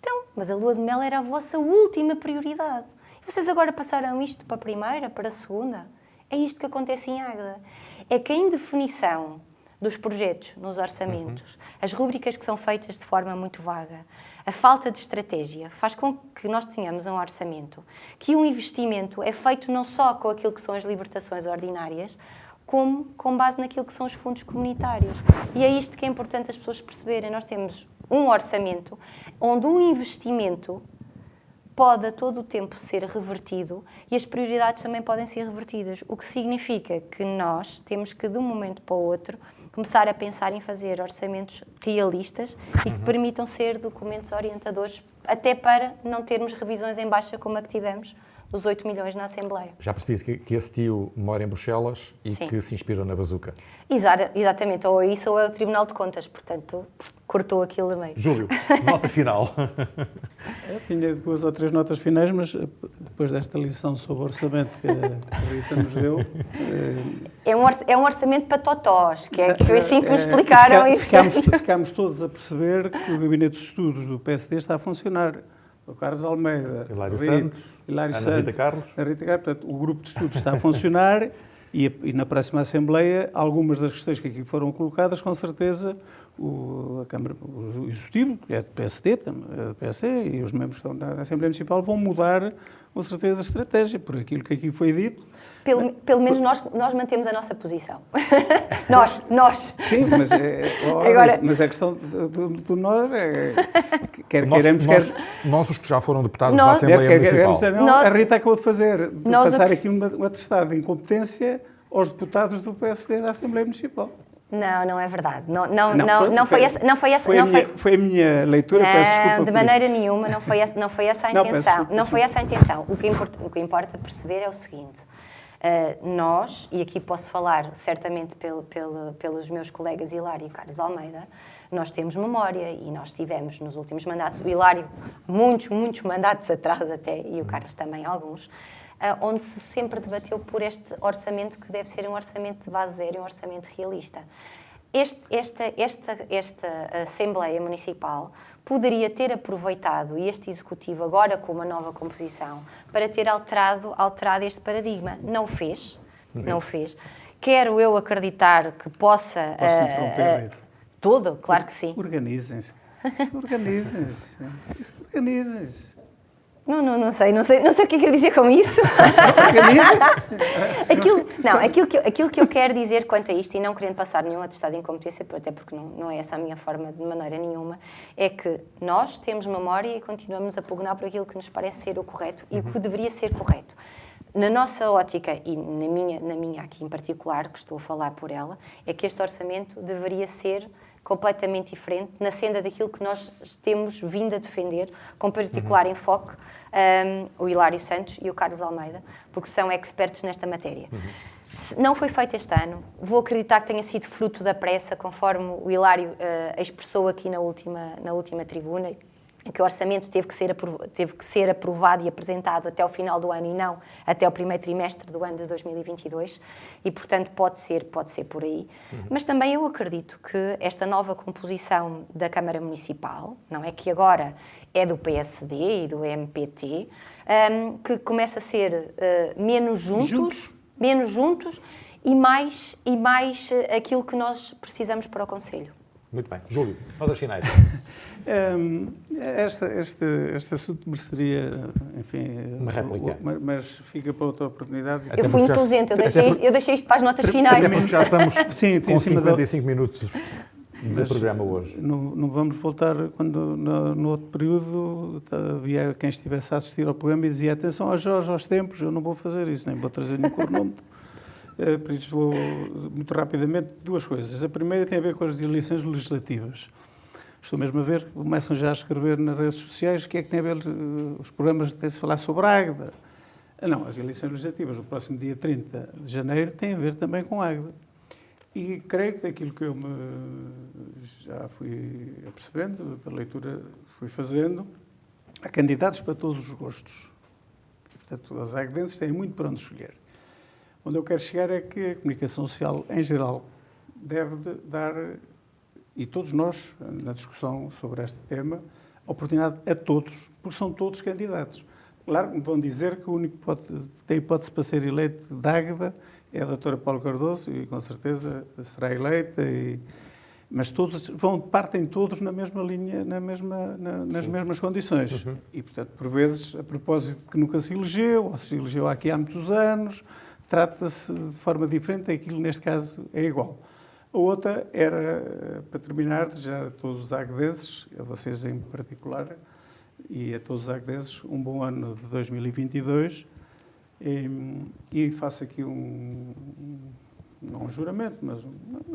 Então, mas a lua de mel era a vossa última prioridade. E vocês agora passaram isto para a primeira, para a segunda? É isto que acontece em Águeda. É que a indefinição dos projetos nos orçamentos, as rúbricas que são feitas de forma muito vaga, a falta de estratégia faz com que nós tenhamos um orçamento que o investimento é feito não só com aquilo que são as libertações ordinárias, como com base naquilo que são os fundos comunitários. E é isto que é importante as pessoas perceberem. Nós temos um orçamento onde o investimento pode a todo o tempo ser revertido e as prioridades também podem ser revertidas, o que significa que nós temos que, de um momento para o outro, começar a pensar em fazer orçamentos realistas e que permitam ser documentos orientadores, até para não termos revisões em baixa como a que tivemos, dos 8 milhões na Assembleia.
Já percebi que esse tio mora em Bruxelas e
Sim.
que se inspirou na bazuca.
Exatamente, ou é isso ou é o Tribunal de Contas, portanto, cortou aquilo a meio.
Júlio, nota final.
Eu tinha 2 ou 3 notas finais, mas depois desta lição sobre orçamento que a Rita nos deu...
É um orçamento para totós, que foi assim que me explicaram.
Ficámos todos a perceber que o Gabinete de Estudos do PSD está a funcionar. O Carlos Almeida,
Hilário Santos, Ana Rita Carlos.
Portanto, o grupo de estudos está a funcionar e na próxima Assembleia, algumas das questões que aqui foram colocadas, com certeza, a Câmara, o Executivo, que é do PSD e os membros que estão na Assembleia Municipal vão mudar, com certeza, a estratégia, por aquilo que aqui foi dito.
Pelo menos nós mantemos a nossa posição. nós.
Sim, mas,
Agora,
mas a questão do nós é... queremos...
Nós, os que já foram deputados da Assembleia Municipal.
A Rita acabou de fazer, de passar aqui um atestado de incompetência aos deputados do PSD da Assembleia Municipal.
Não é verdade. Não foi essa.
Foi a minha leitura, peço desculpa.
De maneira nenhuma, não foi essa a intenção. Não foi essa a intenção. O que importa perceber é o seguinte. Nós, e aqui posso falar certamente pelos meus colegas Hilário e Carlos Almeida, nós temos memória e nós tivemos nos últimos mandatos, o Hilário muitos mandatos atrás até, e o Carlos também alguns, onde se sempre debateu por este orçamento que deve ser um orçamento de base zero, um orçamento realista. Esta Assembleia Municipal poderia ter aproveitado este Executivo, agora com uma nova composição, para ter alterado este paradigma. Não o fez. Não o fez. Quero eu acreditar que possa...
Posso interromper,
Tudo, claro que sim.
Organizem-se.
Não sei o que quer dizer com isso. Aquilo que eu quero dizer quanto a isto, e não querendo passar nenhum atestado de incompetência, até porque não é essa a minha forma de maneira nenhuma, é que nós temos memória e continuamos a pugnar por aquilo que nos parece ser o correto e o que deveria ser correto. Na nossa ótica, e na minha aqui em particular, que estou a falar por ela, é que este orçamento deveria ser completamente diferente, na senda daquilo que nós temos vindo a defender, com particular enfoque, o Hilário Santos e o Carlos Almeida, porque são expertos nesta matéria. Não foi feito este ano, vou acreditar que tenha sido fruto da pressa, conforme o Hilário expressou aqui na última tribuna, que o orçamento teve que ser aprovado e apresentado até o final do ano e não até o primeiro trimestre do ano de 2022 e, portanto, pode ser por aí. Mas também eu acredito que esta nova composição da Câmara Municipal, não é que agora é do PSD e do MPT, que começa a ser menos juntos e mais aquilo que nós precisamos para o Conselho.
Muito bem. Júlio, notas finais.
Este assunto mereceria, enfim...
Uma réplica.
Mas fica para outra oportunidade.
Eu fui inteligente, eu deixei isto para as notas finais.
Até porque já estamos com 55 minutos de programa hoje?
Não vamos voltar quando no outro período havia quem estivesse a assistir ao programa e dizia atenção aos Jorge, aos tempos, eu não vou fazer isso, nem vou trazer nenhum cornombo. Por isso vou, muito rapidamente, duas coisas. A primeira tem a ver com as eleições legislativas. Estou mesmo a ver, começam já a escrever nas redes sociais o que é que tem a ver os programas de se falar sobre a Águeda. Não, as eleições legislativas, no próximo dia 30 de janeiro, têm a ver também com a Águeda. E creio que daquilo que eu já fui apercebendo, da leitura que fui fazendo, há candidatos para todos os gostos. Portanto, os aguedenses têm muito para onde escolher. Onde eu quero chegar é que a comunicação social, em geral, deve dar, e todos nós, na discussão sobre este tema, oportunidade a todos, porque são todos candidatos. Claro que me vão dizer que o único que tem hipótese para ser eleito de Águeda é a doutora Paula Cardoso, e com certeza será eleita, mas partem todos na mesma linha, nas mesmas condições.
Uhum.
E, portanto, por vezes, a propósito de que nunca se elegeu, ou se elegeu aqui há muitos anos, trata-se de forma diferente, aquilo neste caso é igual. A outra era, para terminar, já a todos os aguedenses, a vocês em particular, e a todos os aguedenses, um bom ano de 2022, e faço aqui não um juramento, mas,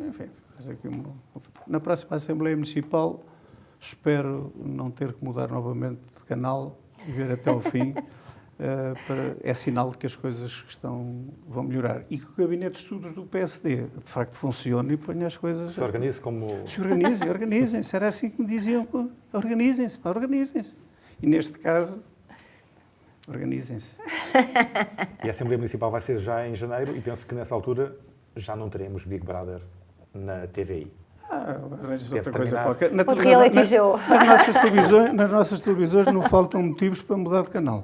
enfim, faço aqui na próxima Assembleia Municipal, espero não ter que mudar novamente de canal e ver até ao fim. É sinal de que as coisas vão melhorar. E que o Gabinete de Estudos do PSD, de facto, funcione e ponha as coisas...
Se organize como...
Se organizem-se. Era assim que me diziam, organizem-se. E neste caso, organizem-se.
E a Assembleia Municipal vai ser já em janeiro e penso que nessa altura já não teremos Big Brother na TVI.
Arranja outra coisa qualquer.
Outro reality show.
Nas nossas televisões não faltam motivos para mudar de canal.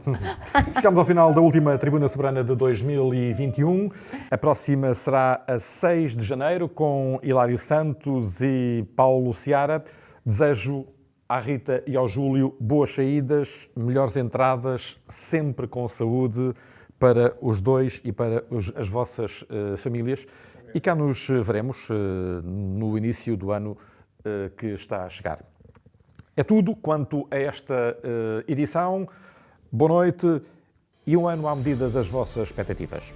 Chegamos ao final da última Tribuna Soberana de 2021. A próxima será a 6 de janeiro, com Hilário Santos e Paulo Seara. Desejo à Rita e ao Júlio boas saídas, melhores entradas, sempre com saúde para os dois e para as vossas famílias. E cá nos veremos no início do ano que está a chegar. É tudo quanto a esta edição. Boa noite e um ano à medida das vossas expectativas.